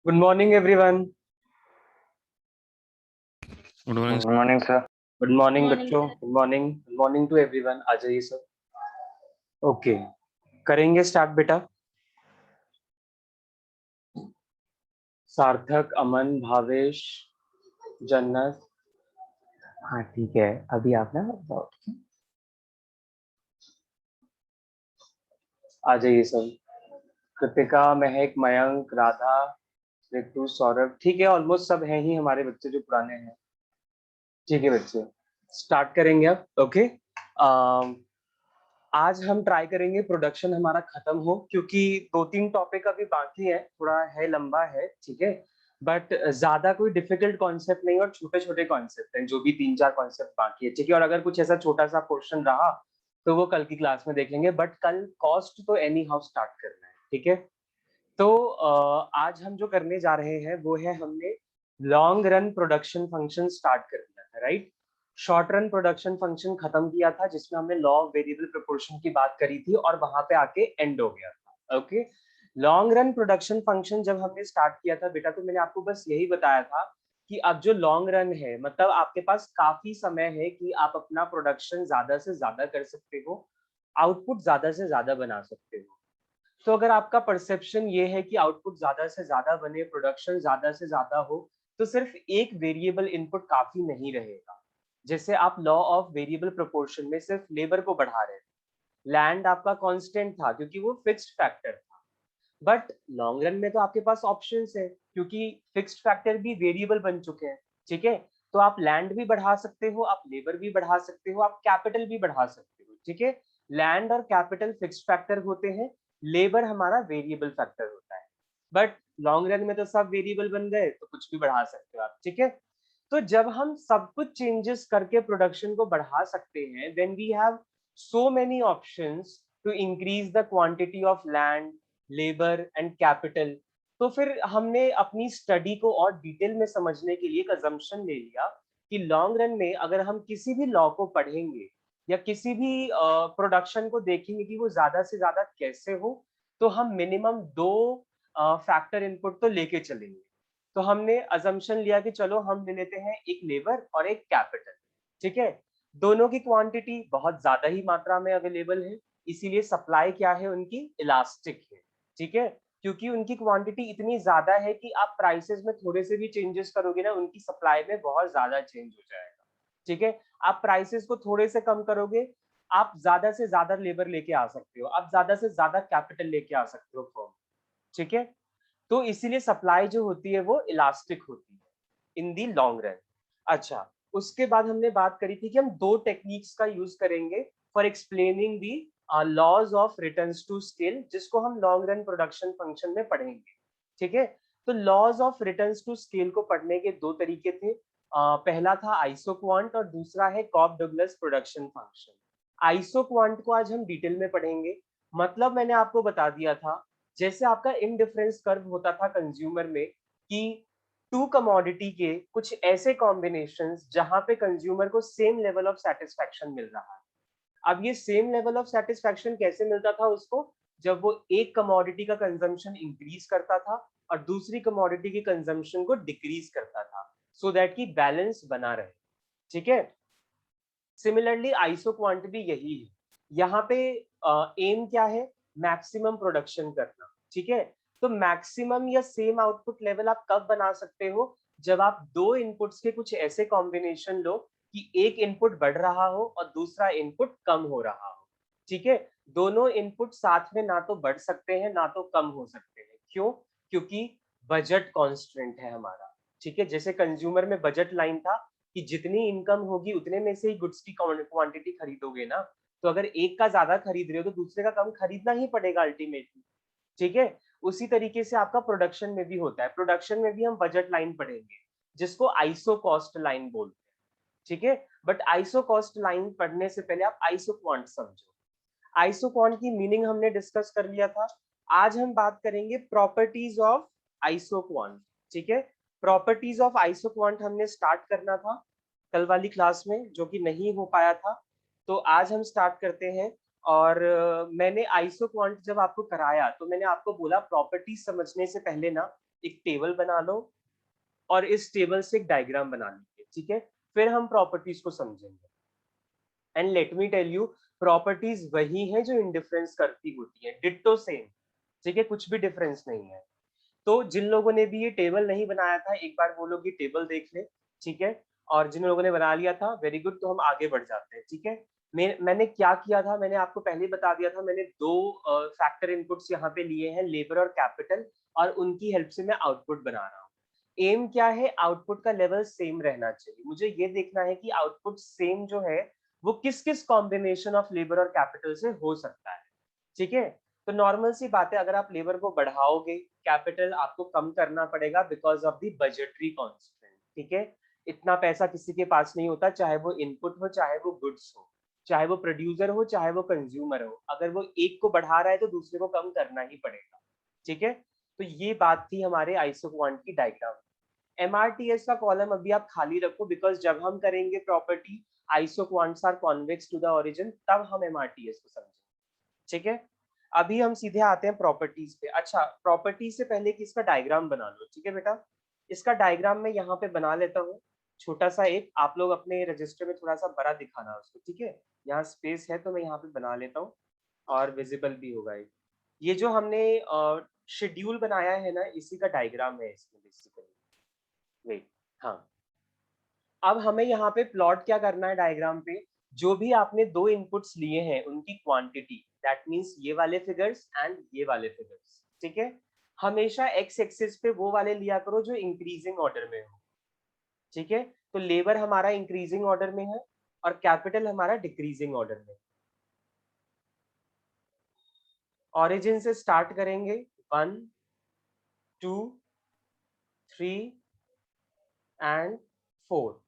Good morning, everyone. Good morning. Good morning sir. Good morning, बच्चों. Good morning. Good morning to everyone. आ जाइए सब. Okay. करेंगे start बेटा. सार्थक, अमन, भावेश, जन्नत. हाँ ठीक है. अभी आप ना आ जाइए सब. कृतिका, महक, मयंक, राधा, ऋतु, सौरभ. ठीक है, ऑलमोस्ट सब हैं ही हमारे बच्चे जो पुराने हैं. ठीक है बच्चे, स्टार्ट करेंगे अब. ओके. आज हम ट्राई करेंगे प्रोडक्शन हमारा खत्म हो, क्योंकि 2-3 टॉपिक अभी बाकी है, थोड़ा है लंबा है. ठीक है, बट ज्यादा कोई डिफिकल्ट कॉन्सेप्ट नहीं और छोटे छोटे कॉन्सेप्ट हैं, जो भी 3-4 कॉन्सेप्ट बाकी है. ठीक है, और अगर कुछ ऐसा छोटा सा पोर्शन रहा तो वो कल की क्लास में देख लेंगे, बट कल कॉस्ट तो एनी हाउ स्टार्ट करना है. ठीक है, तो आज हम जो करने जा रहे हैं वो है, हमने long run production function start कर दिया था, right. Short run production function खत्म किया था, जिसमें हमने लॉ ऑफ वेरिएबल प्रोपोर्शन की बात करी थी और वहां पे आके एंड हो गया था. Okay. Long run production function जब हमने स्टार्ट किया था बेटा, तो मैंने आपको बस यही बताया था कि अब जो लॉन्ग रन है, मतलब आपके पास काफी समय है कि आप अपना प्रोडक्शन ज्यादा से ज्यादा कर सकते हो, आउटपुट ज्यादा से ज्यादा बना सकते हो. तो अगर आपका परसेप्शन ये है कि आउटपुट ज्यादा से ज्यादा बने, प्रोडक्शन ज्यादा से ज्यादा हो, तो सिर्फ एक वेरिएबल इनपुट काफी नहीं रहेगा. जैसे आप लॉ ऑफ वेरिएबल प्रोपोर्शन में सिर्फ लेबर को बढ़ा रहे हैं, लैंड आपका कांस्टेंट था क्योंकि वो फिक्स्ड फैक्टर था. बट लॉन्ग रन में तो आपके पास ऑप्शंस है, क्योंकि फिक्स्ड फैक्टर भी वेरिएबल बन चुके हैं. ठीक है, तो आप लैंड भी बढ़ा सकते हो, आप लेबर भी बढ़ा सकते हो, आप कैपिटल भी बढ़ा सकते हो. ठीक है, लैंड और कैपिटल फिक्स्ड फैक्टर होते हैं, लेबर हमारा वेरिएबल फैक्टर होता है. बट लॉन्ग रन में तो सब वेरिएबल बन गए, तो कुछ भी बढ़ा सकते हो आप. ठीक है, तो जब हम सब कुछ चेंजेस करके प्रोडक्शन को बढ़ा सकते हैं, when we have so many options to increase the quantity of land, labour and capital, तो फिर हमने अपनी स्टडी को और डिटेल में समझने के लिए एक अजम्पशन ले लिया कि लॉन्ग रन में अगर हम किसी भी लॉ को पढ़ेंगे या किसी भी प्रोडक्शन को देखेंगे कि वो ज्यादा से ज्यादा कैसे हो, तो हम मिनिमम 2 फैक्टर इनपुट तो लेके चलेंगे. तो हमने अजम्पशन लिया कि चलो हम ले लेते हैं एक लेबर और एक कैपिटल. ठीक है, दोनों की क्वांटिटी बहुत ज्यादा ही मात्रा में अवेलेबल है, इसीलिए सप्लाई क्या है उनकी, इलास्टिक है. ठीक है, क्योंकि उनकी क्वांटिटी इतनी ज्यादा है कि आप प्राइसेस में थोड़े से भी चेंजेस करोगे ना, उनकी सप्लाई में बहुत ज्यादा चेंज हो जाएगा. ठीक है, आप प्राइसेस को थोड़े से कम करोगे, आप ज्यादा से ज्यादा लेबर लेके आ सकते हो, आप ज्यादा से ज्यादा कैपिटल लेके आ सकते हो फॉर्म. ठीक है, तो इसीलिए सप्लाई जो होती है वो इलास्टिक होती है इन दी लॉन्ग रन. अच्छा, उसके बाद हमने बात करी थी कि हम 2 टेक्निक्स का यूज करेंगे for explaining the laws of returns to scale, जिसको हम लॉन्ग रन प्रोडक्शन फंक्शन में पढ़ेंगे. ठीक है, तो laws of returns to scale को पढ़ने के 2 तरीके थे. पहला था आइसोक्वांट और दूसरा है Cobb Douglas production function. Isoquant को आज हम डिटेल में पढ़ेंगे. मतलब मैंने आपको बता दिया था, जैसे आपका इंडिफरेंस कर्व होता था कंज्यूमर में, कि 2 कमोडिटी के कुछ ऐसे कॉम्बिनेशंस जहां पे कंज्यूमर को सेम लेवल ऑफ सेटिस्फैक्शन मिल रहा है. अब ये सेम लेवल ऑफ सेटिस्फैक्शन कैसे मिलता था उसको, जब वो एक कमोडिटी का कंजम्पशन इंक्रीज करता था और दूसरी कमोडिटी की कंजम्पशन को डिक्रीज करता था, सो दैट की बैलेंस बना रहे. ठीक है, सिमिलरली आइसोक्वांट भी यही है. यहाँ पे एम क्या है, मैक्सिमम प्रोडक्शन करना. ठीक है, तो मैक्सिमम या सेम आउटपुट लेवल आप कब बना सकते हो, जब आप 2 इनपुट्स के कुछ ऐसे कॉम्बिनेशन लो कि एक इनपुट बढ़ रहा हो और दूसरा इनपुट कम हो रहा हो. ठीक है, दोनों इनपुट साथ में ना तो बढ़ सकते हैं ना तो कम हो सकते हैं. क्यों? क्योंकि बजट कॉन्स्ट्रेंट है हमारा. ठीक है, जैसे कंज्यूमर में बजट लाइन था कि जितनी इनकम होगी उतने में से ही गुड्स की क्वांटिटी खरीदोगे ना, तो अगर एक का ज्यादा खरीद रहे हो तो दूसरे का कम खरीदना ही पड़ेगा अल्टीमेटली. ठीक है, उसी तरीके से आपका प्रोडक्शन में भी होता है. प्रोडक्शन में भी हम बजट लाइन पढ़ेंगे, जिसको आइसो कॉस्ट लाइन बोलते हैं. ठीक है, बट आइसो कॉस्ट लाइन पढ़ने से पहले आप आइसो क्वांट समझो. आइसो क्वांट की मीनिंग हमने डिस्कस कर लिया था. आज हम बात करेंगे प्रॉपर्टीज ऑफ आइसो क्वांट. ठीक है, प्रॉपर्टीज ऑफ आइसो क्वांट हमने स्टार्ट करना था कल वाली क्लास में, जो कि नहीं हो पाया था. तो आज हम स्टार्ट करते हैं और मैंने आइसो क्वांट जब आपको कराया तो मैंने आपको बोला प्रॉपर्टीज समझने से पहले ना एक टेबल बना लो और इस टेबल से एक डायग्राम बना लीजिए, ठीक है, फिर हम प्रॉपर्टीज को समझेंगे। And let me tell you, properties वही है जो इंडिफरेंस करती होती है, डिट्टो सेम, ठीक है, कुछ भी डिफरेंस नहीं है। तो जिन लोगों ने भी ये टेबल नहीं बनाया था, एक बार वो लोग ये टेबल देख ले, ठीक है, और जिन लोगों ने बना लिया था वेरी गुड, तो हम आगे बढ़ जाते हैं, ठीक है। मैंने क्या किया था, मैंने आपको पहले बता दिया था, मैंने दो फैक्टर इनपुट्स यहाँ पे लिए हैं, लेबर और कैपिटल, और उनकी हेल्प से मैं आउटपुट बना रहा हूँ। एम क्या है, आउटपुट का लेवल सेम रहना चाहिए, मुझे ये देखना है कि आउटपुट सेम जो है वो किस किस कॉम्बिनेशन ऑफ लेबर और कैपिटल से हो सकता है, ठीक है। तो नॉर्मल सी बात है, अगर आप लेबर को बढ़ाओगे, कैपिटल आपको कम करना पड़ेगा because of the budgetary constant, ठीक है। इतना पैसा किसी के पास नहीं होता, चाहे वो इनपुट हो चाहे वो गुड्स हो, चाहे वो प्रोड्यूसर हो चाहे वो कंज्यूमर हो, अगर वो एक को बढ़ा रहा है तो दूसरे को कम करना ही पड़ेगा, ठीक है। तो ये बात थी हमारे आइसो क्वांट की डायग्राम। एमआरटीएस का कॉलम अभी आप खाली रखो, बिकॉज जब हम करेंगे property isoquants are convex to the origin, तब हम एमआरटीएस को समझेंगे, ठीक है। अभी हम सीधे आते हैं प्रॉपर्टीज पे। अच्छा, प्रॉपर्टीज से पहले कि इसका डायग्राम बना लो, ठीक है बेटा। इसका डायग्राम मैं यहाँ पे बना लेता हूँ, छोटा सा एक, आप लोग अपने रजिस्टर में थोड़ा सा बड़ा दिखाना उसको, ठीक है। यहाँ स्पेस है तो मैं यहाँ पे बना लेता हूँ और विजिबल भी होगा ये जो हमने शेड्यूल बनाया है ना, इसी का डायग्राम है इसमें बेसिकली। वेट, हाँ, अब हमें यहाँ पे प्लॉट क्या करना है डायग्राम पे, जो भी आपने दो इनपुट्स लिए हैं उनकी क्वांटिटी, दैट मींस ये वाले फिगर्स एंड ये वाले फिगर्स, ठीक है। हमेशा एक्स एक्सिस पे वो वाले लिया करो जो इंक्रीजिंग ऑर्डर में हो, ठीक है। तो लेबर हमारा इंक्रीजिंग ऑर्डर में है और कैपिटल हमारा डिक्रीजिंग ऑर्डर में। ऑरिजिन से स्टार्ट करेंगे, 1 2 3 एंड 4।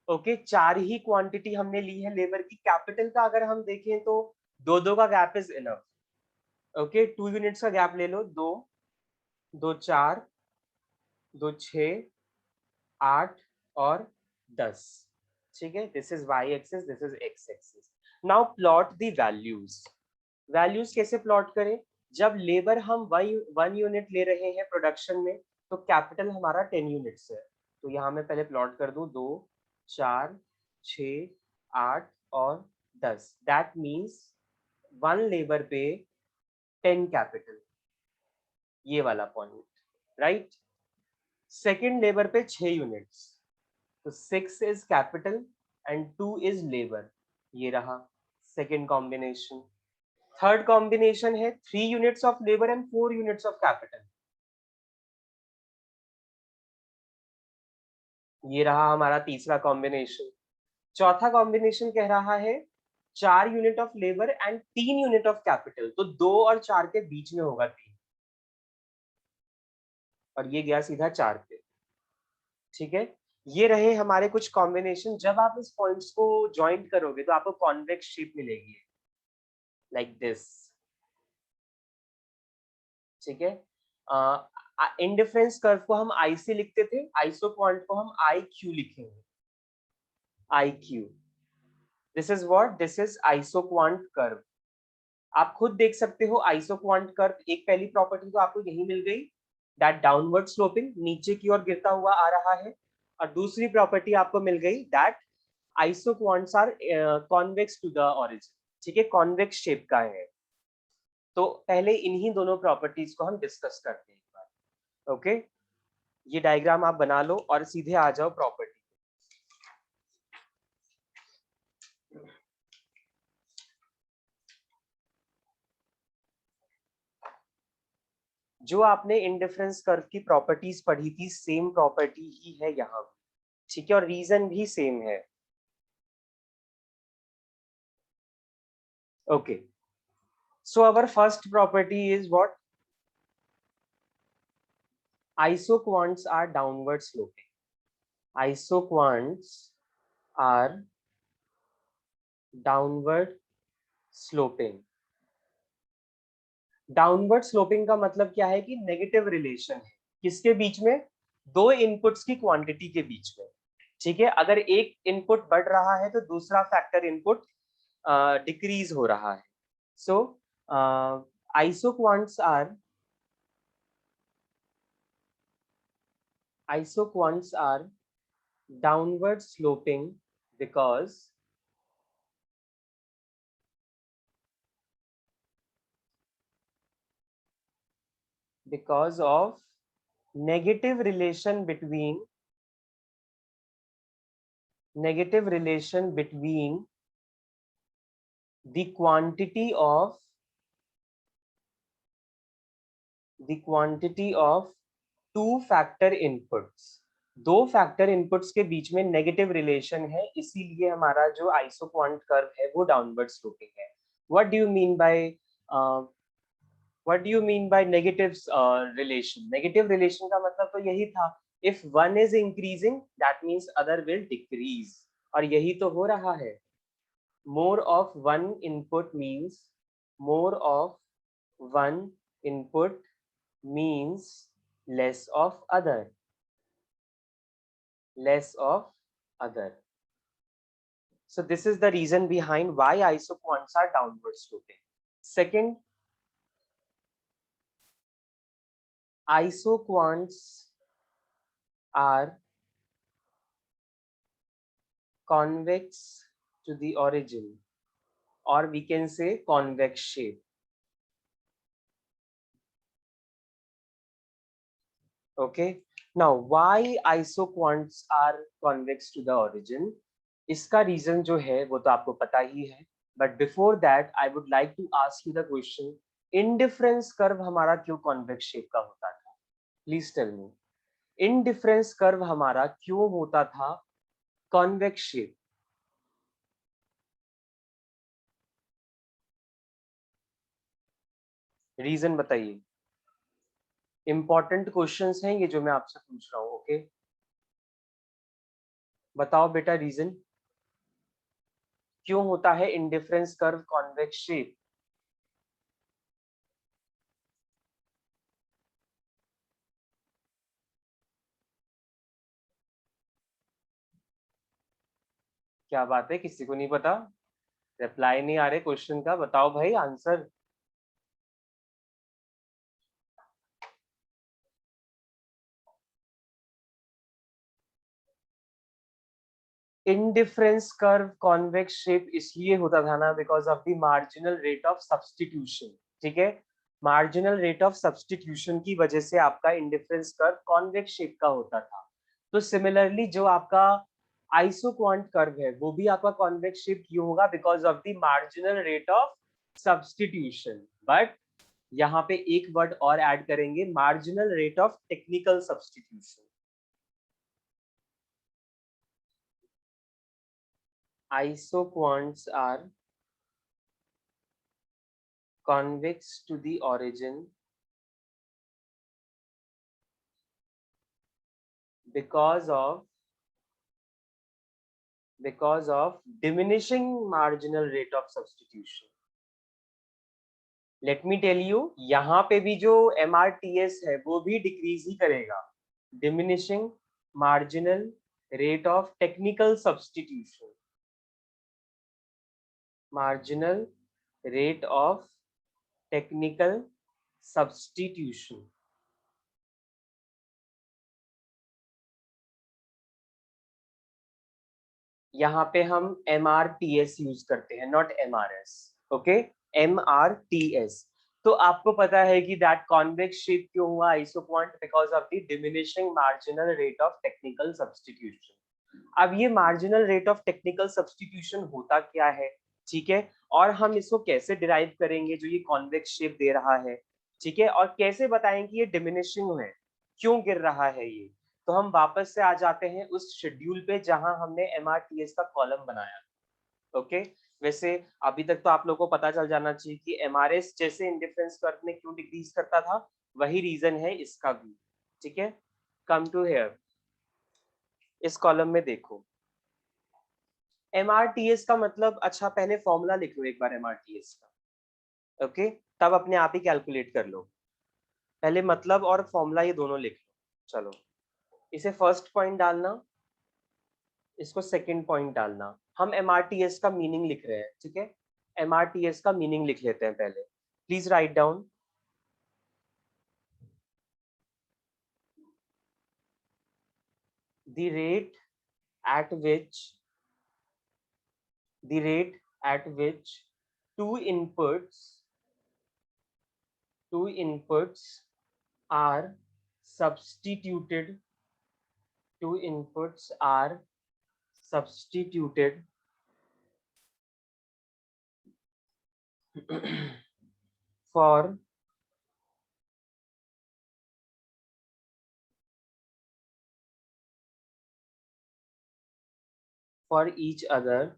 ओके, चार ही क्वांटिटी हमने ली है लेबर की। कैपिटल का अगर हम देखें तो दो दो का gap is enough. Okay, 2 units का गैप ले लो, दो, दो 4, दो 6, 8 और 10, ठीक है। This is Y axis, this is X axis. Now plot the values. Values कैसे प्लॉट करें, जब लेबर हम 1 यूनिट ले रहे हैं प्रोडक्शन में, तो कैपिटल हमारा 10 यूनिट्स है। तो यहाँ मैं पहले प्लॉट कर दूं, 2 4 6 8 और 10, दैट मीन्स 1 लेबर पे 10 कैपिटल, ये वाला पॉइंट, राइट। सेकेंड लेबर पे 6 यूनिट्स, तो 6 is capital and 2 is labour, ये रहा सेकेंड कॉम्बिनेशन। थर्ड कॉम्बिनेशन है 3 units of labour and 4 units of capital, ये रहा हमारा तीसरा कॉम्बिनेशन। चौथा कॉम्बिनेशन कह रहा है 4 unit of labour and 3 unit of capital, तो 2 और 4 के बीच में होगा 3, और ये गया सीधा 4 पे, ठीक है। ये रहे हमारे कुछ कॉम्बिनेशन। जब आप इस पॉइंट्स को ज्वाइंट करोगे तो आपको कॉन्वेक्स शेप मिलेगी, लाइक दिस, ठीक है। इंडिफरेंस कर्व को हम आई से लिखते थे, आइसो क्वांट को हम आई क्यू लिखेंगे, I Q. This is what, this is iso quant curve. आप खुद देख सकते हो आइसो क्वांट कर्व, एक पहली प्रॉपर्टी तो आपको यही मिल गई, दैट डाउनवर्ड स्लोपिंग, नीचे की ओर गिरता हुआ आ रहा है। और दूसरी प्रॉपर्टी आपको मिल गई, that isoquants are convex to the origin, ठीक है, कॉन्वेक्स शेप का है। तो पहले इन्हीं दोनों प्रॉपर्टीज को हम डिस्कस करते हैं एक बार। ओके, ये डायग्राम आप बना लो और सीधे आ जाओ प्रॉपर्टी। जो आपने इंडिफरेंस कर्व की प्रॉपर्टीज पढ़ी थी, सेम प्रॉपर्टी ही है यहाँ, ठीक है, और रीजन भी सेम है। Okay, so our first property is what, isoquants are downward sloping, isoquants are downward sloping। Downward sloping का मतलब क्या है कि नेगेटिव रिलेशन है, किसके बीच में, दो इनपुट्स की क्वांटिटी के बीच में, ठीक है। अगर एक इनपुट बढ़ रहा है तो दूसरा फैक्टर इनपुट डिक्रीज हो रहा है. सो isoquants are downward sloping because of negative relation between the quantity of two factor inputs. दो फैक्टर इनपुट्स के बीच में नेगेटिव रिलेशन है, इसीलिए हमारा जो आइसोक्वांट कर्व है वो डाउनवर्ड स्लोपिंग है. What do you mean by negative relation? Negative relation का मतलब तो यही था, if one is increasing that means other will decrease, और यही तो हो रहा है. more of one input means less of other. So this is the reason behind why isoquants are downward sloping. Second, isoquants are convex to the origin, or we can say convex shape. Okay, now why isoquants are convex to the origin? इसका reason जो है वो तो आपको पता ही है, but before that I would like to ask you the question, indifference curve हमारा क्यों कॉन्वेक्स शेप का होता था? Please tell me, indifference curve हमारा क्यों होता था कॉन्वेक्स शेप? रीजन बताइए. इंपॉर्टेंट क्वेश्चंस हैं ये जो मैं आपसे पूछ रहा हूँ. ओके, बताओ बेटा, रीजन क्यों होता है इंडिफरेंस कर्व कॉन्वेक्स शेप? क्या बात है, किसी को नहीं पता? रिप्लाई नहीं आ रहे क्वेश्चन का, बताओ भाई answer. Indifference curve convex shape इसलिए होता था ना, because of the marginal rate of substitution. ठीक है, मार्जिनल रेट ऑफ सब्स्टिट्यूशन की वजह से आपका इंडिफरेंस कर्व कॉन्वेक्स शेप का होता था. तो सिमिलरली जो आपका आइसोक्वांट कर्व है वो भी आपका कॉन्वेक्स शेप क्यों होगा? Because of the marginal rate of substitution. But यहाँ पे एक वर्ड और ऐड करेंगे, marginal rate of technical substitution. Isoquants are convex to the origin because of diminishing marginal rate of substitution. Let me tell you, यहाँ पे भी जो MRTS है वो भी डिक्रीज ही करेगा. Diminishing marginal rate of technical substitution. Marginal rate of technical substitution. यहाँ पे हम MRTS यूज करते हैं, नॉट MRS. Okay, MRTS. तो आपको पता है कि दैट कॉन्वेक्स शेप क्यों हुआ isoquant? Because of the diminishing marginal rate of technical substitution. अब ये marginal rate of technical substitution होता क्या है? ठीक है, और हम इसको कैसे डिराइव करेंगे जो ये कॉन्वेक्स शेप दे रहा है? ठीक है, और कैसे बताएंगे ये डिमिनिशिंग है, क्यों गिर रहा है ये? तो हम वापस से आ जाते हैं उस शेड्यूल पे जहां हमने MRTS का कॉलम बनाया. ओके, वैसे अभी तक तो आप लोगों को पता चल जाना चाहिए कि MRS जैसे इंडिफरेंस कर्व में क्यों डिक्रीज करता था, वही रीजन है इसका भी. ठीक है, कम टू हियर, इस कॉलम में देखो MRTS का मतलब. अच्छा, पहले फॉर्मूला लिख लो एक बार MRTS का. ओके, तब अपने आप ही कैलकुलेट कर लो. पहले मतलब और फॉर्मूला ये दोनों लिख लो. चलो, इसे फर्स्ट पॉइंट डालना, इसको सेकंड पॉइंट डालना. हम MRTS का मीनिंग लिख रहे हैं, ठीक है। MRTS का मीनिंग लिख लेते हैं पहले, please write down. the rate at which the rate at which two inputs two inputs are substituted two inputs are substituted for each other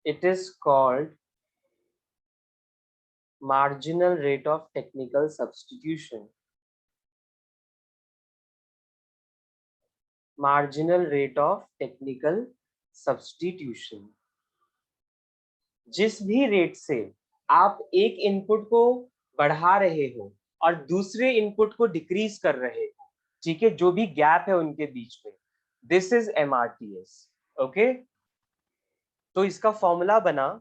it is called marginal rate of technical substitution. Marginal rate of technical substitution. जिस भी rate से आप एक input को बढ़ा रहे हो और दूसरे इनपुट को डिक्रीज कर रहे हो, ठीक है, जो भी गैप है उनके बीच में, दिस इज MRTS। ओके, तो इसका फॉर्मूला बना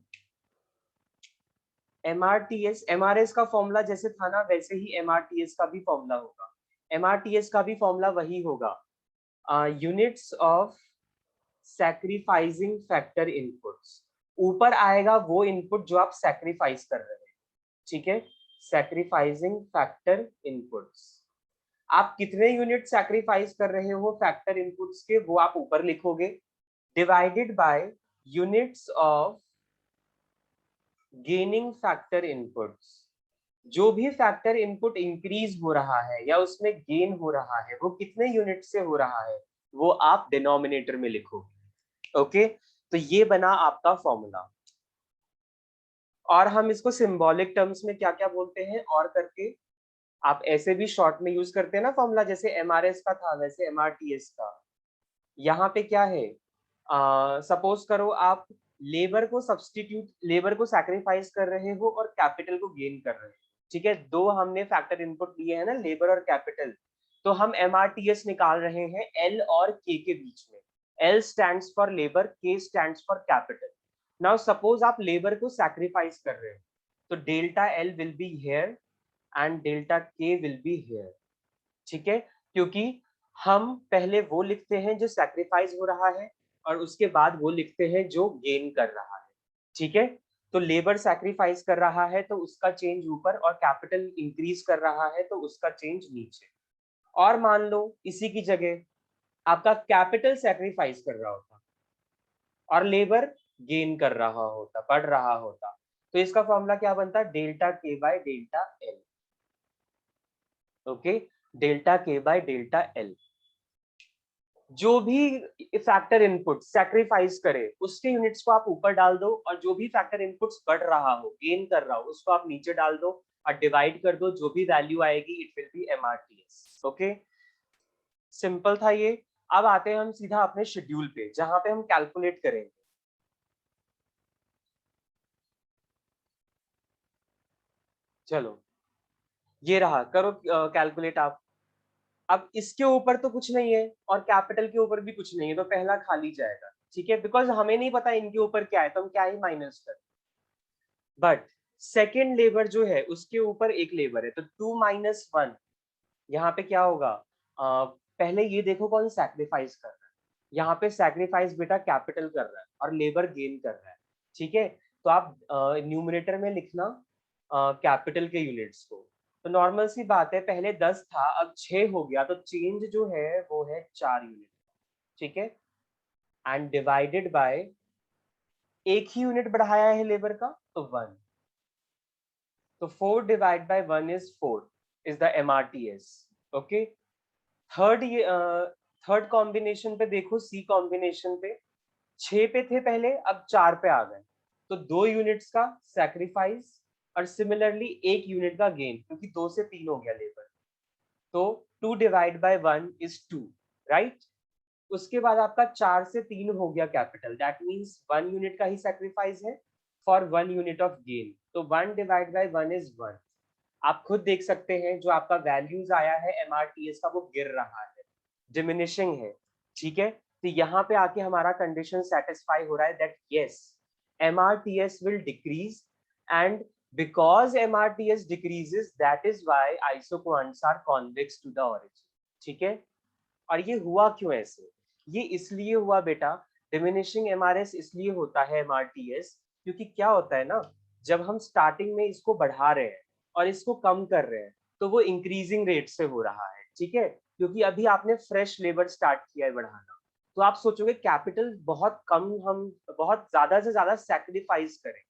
MRTS। MRS का फॉर्मूला जैसे था ना, वैसे ही MRTS का भी फॉर्मूला होगा। MRTS का भी फॉर्मूला वही होगा, units of sacrificing factor inputs. ऊपर आएगा वो इनपुट जो आप सैक्रिफाइस कर रहे हैं, ठीक है, सैक्रिफाइसिंग फैक्टर इनपुट्स। आप कितने यूनिट सैक्रिफाइस कर रहे हो फैक्टर इनपुट्स के, वो आप ऊपर लिखोगे, divided by units of gaining factor inputs. जो भी फैक्टर इनपुट इंक्रीज हो रहा है या उसमें गेन हो रहा है, वो कितने यूनिट से हो रहा है, वो आप डिनोमिनेटर में लिखोगे। ओके, तो ये बना आपका फॉर्मूला। और हम इसको सिंबॉलिक टर्म्स में क्या क्या बोलते हैं और करके, आप ऐसे भी शॉर्ट में यूज करते हैं ना फॉर्मूला, जैसे MRS का था वैसे MRTS का। यहाँ पे क्या है, सपोज करो आप लेबर को सैक्रिफाइस कर रहे हो और कैपिटल को गेन कर रहे हो, ठीक है। दो हमने फैक्टर इनपुट लिए हैं ना, लेबर और कैपिटल, तो हम MRTS निकाल रहे हैं L और K के बीच में। L stands for labour, K stands for capital. Now suppose आप लेबर को सैक्रिफाइस कर रहे हो, तो delta L will be here and delta K will be here, ठीक है, क्योंकि हम पहले वो लिखते हैं जो सैक्रिफाइस हो रहा है और उसके बाद वो लिखते हैं जो गेन कर रहा है, ठीक है। तो लेबर सैक्रिफाइस कर रहा है तो उसका चेंज ऊपर, और कैपिटल इंक्रीज कर रहा है तो उसका चेंज नीचे। और मान लो इसी की जगह आपका कैपिटल सैक्रिफाइस कर रहा होता और लेबर गेन कर रहा होता, बढ़ रहा होता, तो इसका फॉर्मूला क्या बनता, delta K by delta L। Okay, delta K by delta L। जो भी फैक्टर इनपुट सैक्रिफाइस करे उसके यूनिट्स को आप ऊपर डाल दो, और जो भी फैक्टर इनपुट्स बढ़ रहा हो, गेन कर रहा हो, उसको आप नीचे डाल दो और डिवाइड कर दो, जो भी वैल्यू आएगी it will be MRTS। Okay, simple था ये। अब आते हैं हम सीधा अपने शेड्यूल पे, जहां पे हम कैलकुलेट करेंगे। चलो ये रहा, करो कैलकुलेट आप। अब इसके ऊपर तो कुछ नहीं है और कैपिटल के ऊपर भी कुछ नहीं है, तो पहला खाली जाएगा, ठीक है, बिकॉज हमें नहीं पता इनके ऊपर क्या है, तो हम क्या ही माइनस कर। बट सेकेंड लेबर जो है उसके ऊपर एक लेबर है, तो 2 - 1, यहाँ पे क्या होगा, पहले ये देखो कौन सैक्रिफाइस कर रहा है। यहाँ पे सैक्रिफाइस बेटा कैपिटल कर रहा है और लेबर गेन कर रहा है, ठीक है। तो आप न्यूमरेटर में लिखना कैपिटल के यूनिट्स को। तो नॉर्मल सी बात है, पहले 10 था अब 6 हो गया, तो चेंज जो है वो है 4 यूनिट, ठीक है, एंड डिवाइडेड बाय एक ही यूनिट बढ़ाया है लेबर का, तो 1। तो 4 divide by 1 is 4 is the MRTS। Okay, third ये थर्ड कॉम्बिनेशन पे देखो, सी कॉम्बिनेशन पे 6 पे थे पहले, अब 4 पे आ गए, तो 2 यूनिट्स का सैक्रिफाइस और सिमिलरली 1 यूनिट का गेन, क्योंकि 2 से 3 हो गया लेबर, तो 2 डिवाइड बाय 1 इज 2, राइट। उसके बाद आपका 4 से 3 हो गया कैपिटल, दैट मींस 1 यूनिट का ही सैक्रिफाइस है फॉर 1 यूनिट ऑफ गेन, तो 1 डिवाइड बाय 1 इज 1। आप खुद देख सकते हैं जो आपका वैल्यूज आया है MRTS का वो गिर रहा है, डिमिनिशिंग है, ठीक है। तो यहाँ पे आके हमारा कंडीशन सेटिस्फाई हो रहा है that yes MRTS will decrease and because MRTS decreases that is why isoquants are convex to the origin, ठीक है। और ये हुआ क्यों ऐसे? ये इसलिए हुआ बेटा, डिमिनिशिंग एमआरएस इसलिए होता है एमआरटीएस, क्योंकि क्या होता है ना, जब हम स्टार्टिंग में इसको बढ़ा रहे हैं और इसको कम कर रहे हैं तो वो इंक्रीजिंग रेट से हो रहा है, ठीक है। क्योंकि अभी आपने फ्रेश लेबर स्टार्ट किया है बढ़ाना, तो आप सोचोगे कैपिटल बहुत कम, हम बहुत ज्यादा से ज्यादा सैक्रिफाइस करें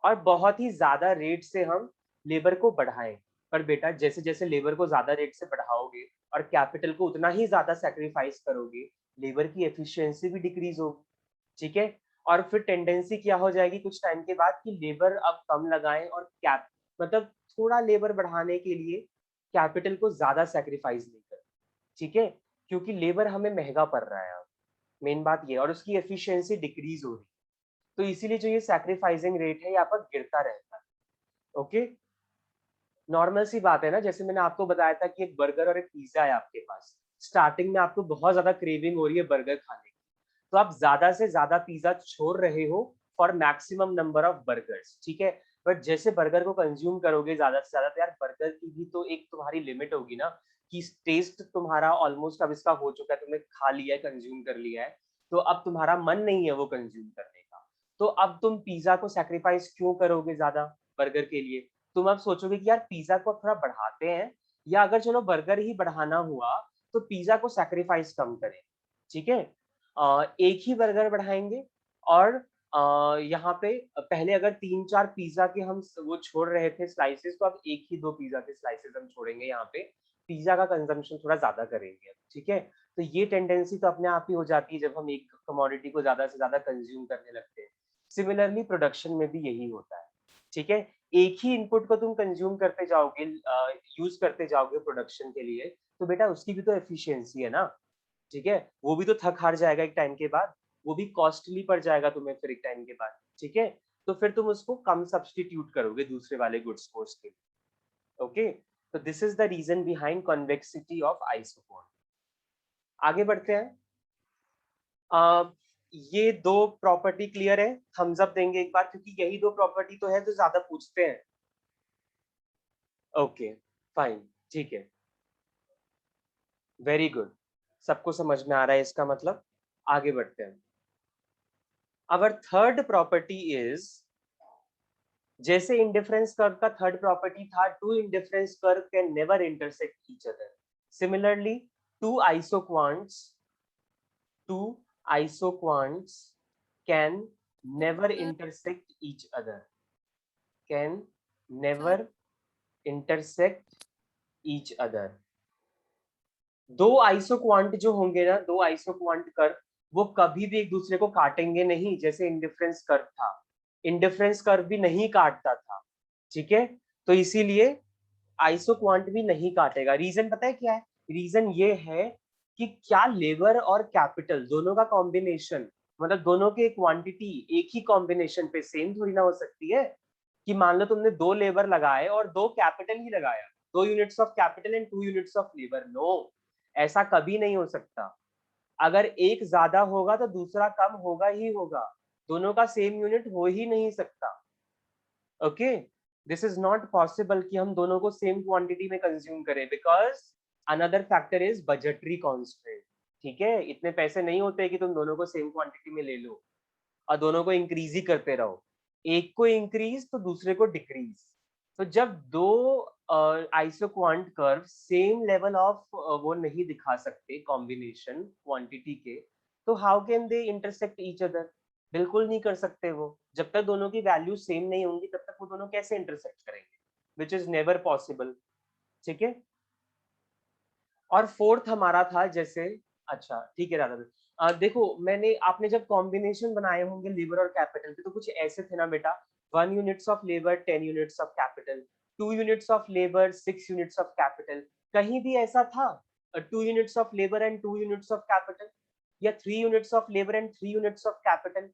और बहुत ही ज्यादा रेट से हम लेबर को बढ़ाएं। पर बेटा जैसे जैसे लेबर को ज्यादा रेट से बढ़ाओगे और कैपिटल को उतना ही ज्यादा सैक्रिफाइस करोगे, लेबर की एफिशिएंसी भी डिक्रीज होगी, ठीक है। और फिर टेंडेंसी क्या हो जाएगी कुछ टाइम के बाद कि लेबर अब कम लगाएं और कैप मतलब थोड़ा लेबर बढ़ाने के लिए कैपिटल को ज्यादा सैक्रिफाइस नहीं करें, ठीक है। क्योंकि लेबर हमें महंगा पड़ रहा है अब, मेन बात ये, और उसकी एफिशिएंसी डिक्रीज हो रही है, तो इसीलिए जो ये सैक्रिफाइसिंग रेट है यहाँ पर गिरता रहता है। ओके, नॉर्मल सी बात है ना, जैसे मैंने आपको बताया था कि एक बर्गर और एक पिज्जा है आपके पास, स्टार्टिंग में आपको बहुत ज्यादा क्रेविंग हो रही है बर्गर खाने की, तो आप ज्यादा से ज्यादा पिज्जा छोड़ रहे हो for maximum number of burgers, ठीक है। बट जैसे बर्गर को कंज्यूम करोगे ज्यादा से ज्यादा, तो यार बर्गर की भी तो एक तुम्हारी लिमिट होगी ना, कि टेस्ट तुम्हारा ऑलमोस्ट अब इसका हो चुका है, तुमने खा लिया है, कंज्यूम कर लिया है, तो अब तुम्हारा मन नहीं है वो कंज्यूम करने का, तो अब तुम पिज्जा को सेक्रीफाइस क्यों करोगे ज्यादा बर्गर के लिए? तुम अब सोचोगे कि यार पिज्जा को थोड़ा बढ़ाते हैं, या अगर चलो बर्गर ही बढ़ाना हुआ तो पिज्जा को सैक्रिफाइस कम करें, ठीक है। एक ही बर्गर बढ़ाएंगे और यहाँ पे पहले अगर 3-4 पिज्जा के हम वो छोड़ रहे थे स्लाइसेस, तो अब एक ही 2 पिज्जा के स्लाइसेस हम छोड़ेंगे, यहाँ पे पिज्जा का कंजम्पशन थोड़ा ज्यादा करेंगे, ठीक है। तो ये टेंडेंसी तो अपने आप ही हो जाती है जब हम एक कमोडिटी को ज्यादा से ज्यादा कंज्यूम करने लगते हैं। सिमिलरली प्रोडक्शन में भी यही होता है, ठीक है। एक ही इनपुट को तुम कंज्यूम करते जाओगे, यूज करते जाओगे प्रोडक्शन के लिए, तो बेटा उसकी भी तो एफिशिएंसी है ना, ठीक है। वो भी तो थक हार जाएगा एक टाइम के बाद, वो भी कॉस्टली पड़ जाएगा तुम्हें फिर एक टाइम के बाद, ठीक है। तो फिर तुम उसको कम सब्सटीट्यूट करोगे दूसरे वाले गुड्स को उसके लिए। ओके, तो this is the reason behind convexity of isoquant. आगे बढ़ते हैं। ये दो प्रॉपर्टी क्लियर है, थम्स अप देंगे एक बार, क्योंकि यही दो प्रॉपर्टी तो है जो ज्यादा पूछते हैं। ओके, फाइन, ठीक है, वेरी गुड, सबको समझ में आ रहा है इसका मतलब। आगे बढ़ते हैं। अवर थर्ड प्रॉपर्टी इज, जैसे इंडिफरेंस कर्व का थर्ड प्रॉपर्टी था, two indifference curve can never intersect each other. Similarly to isoquants, two isoquants can never intersect each other, can never intersect each other। दो isoquant जो होंगे ना, दो isoquant curve, वो कभी भी एक दूसरे को काटेंगे नहीं, जैसे इंडिफरेंस कर्व था, इंडिफरेंस कर्व भी नहीं काटता था, ठीक है। तो इसीलिए आइसोक्वांट भी नहीं काटेगा। रीजन पता है क्या है? रीजन ये है कि क्या लेबर और कैपिटल दोनों का कॉम्बिनेशन, मतलब दोनों की क्वांटिटी एक ही कॉम्बिनेशन पे सेम थोड़ी ना हो सकती है। कि मान लो तुमने 2 लेबर लगाए और 2 कैपिटल ही लगाया, 2 units of capital and 2 units of labour, no, ऐसा कभी नहीं हो सकता। अगर एक ज्यादा होगा तो दूसरा कम होगा ही होगा, दोनों का सेम यूनिट हो ही नहीं सकता। Okay, this is not possible कि हम दोनों को सेम क्वांटिटी में कंज्यूम करें, because another factor is budgetary constraint, ठीक है। इतने पैसे नहीं होते कि तुम दोनों को सेम क्वांटिटी में ले लो और दोनों को इंक्रीज ही करते रहो, एक को इंक्रीज तो दूसरे को डिक्रीज। तो जब दो isoquant curve same level of वो नहीं दिखा सकते कॉम्बिनेशन क्वांटिटी के, तो how can they intersect each other? बिल्कुल नहीं कर सकते वो, जब तक दोनों की वैल्यू सेम नहीं होंगी तब तक वो दोनों कैसे इंटरसेक्ट करेंगे, विच इज नेवर पॉसिबल, ठीक है। और फोर्थ हमारा था जैसे, अच्छा ठीक है राधा, देखो मैंने, आपने जब कॉम्बिनेशन बनाए होंगे लेबर और कैपिटल के, तो कुछ ऐसे थे ना बेटा, 1 units of labour 10 units of capital, 2 units of labour 6 units of capital, कहीं भी ऐसा था 2 units of labour and 2 units of capital, या 3 units of labour and 3 units of capital?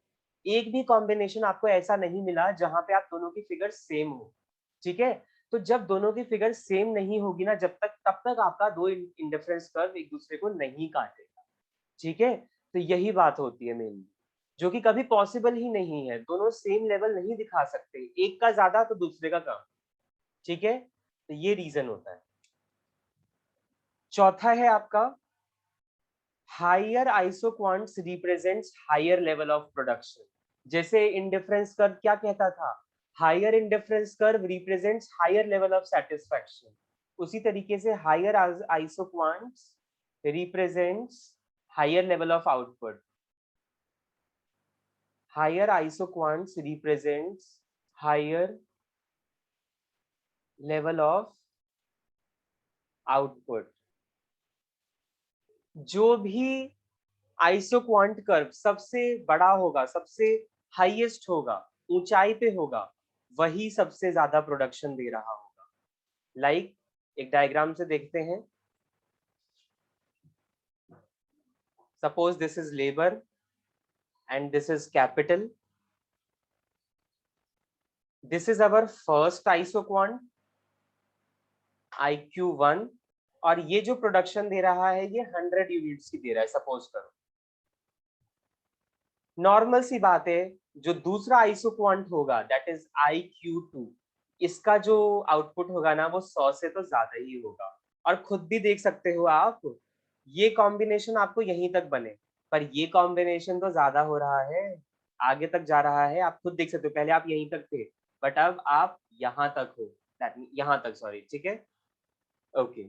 एक भी कॉम्बिनेशन आपको ऐसा नहीं मिला जहां पे आप दोनों की फिगर सेम हो, ठीक है। तो जब दोनों की फिगर सेम नहीं होगी ना, तब तक आपका दो इंडिफरेंस कर्व एक दूसरे को नहीं काटेगा, ठीक है। तो यही बात होती है मेनली, जो कि कभी पॉसिबल ही नहीं है, दोनों सेम लेवल नहीं दिखा सकते, एक का ज्यादा तो दूसरे का कम, ठीक है। तो ये रीजन होता है। चौथा है आपका higher isoquants represents higher level of production. जैसे इंडिफरेंस कर्व क्या कहता था, higher indifference curve represents higher level of satisfaction, उसी तरीके से higher isoquants represents higher level of output. Higher isoquants represents higher level of output. जो भी isoquant curve सबसे बड़ा होगा, सबसे हाईएस्ट होगा, ऊंचाई पे होगा, वही सबसे ज्यादा प्रोडक्शन दे रहा होगा। लाइक एक डायग्राम से देखते हैं। Suppose this is labour and this is capital, this is our first isoquant IQ1, और ये जो प्रोडक्शन दे रहा है ये 100 यूनिट्स की दे रहा है, सपोज करो। नॉर्मल सी बात है, जो दूसरा आइसोक्वांट होगा दैट इज IQ2, इसका जो आउटपुट होगा ना वो 100 से तो ज्यादा ही होगा। और खुद भी देख सकते हो आप, ये कॉम्बिनेशन आपको यहीं तक बने, पर ये कॉम्बिनेशन तो ज्यादा हो रहा है, आगे तक जा रहा है, आप खुद देख सकते हो, पहले आप यहीं तक थे बट अब आप यहाँ तक हो, यहाँ तक, सॉरी, ठीक है, ओके।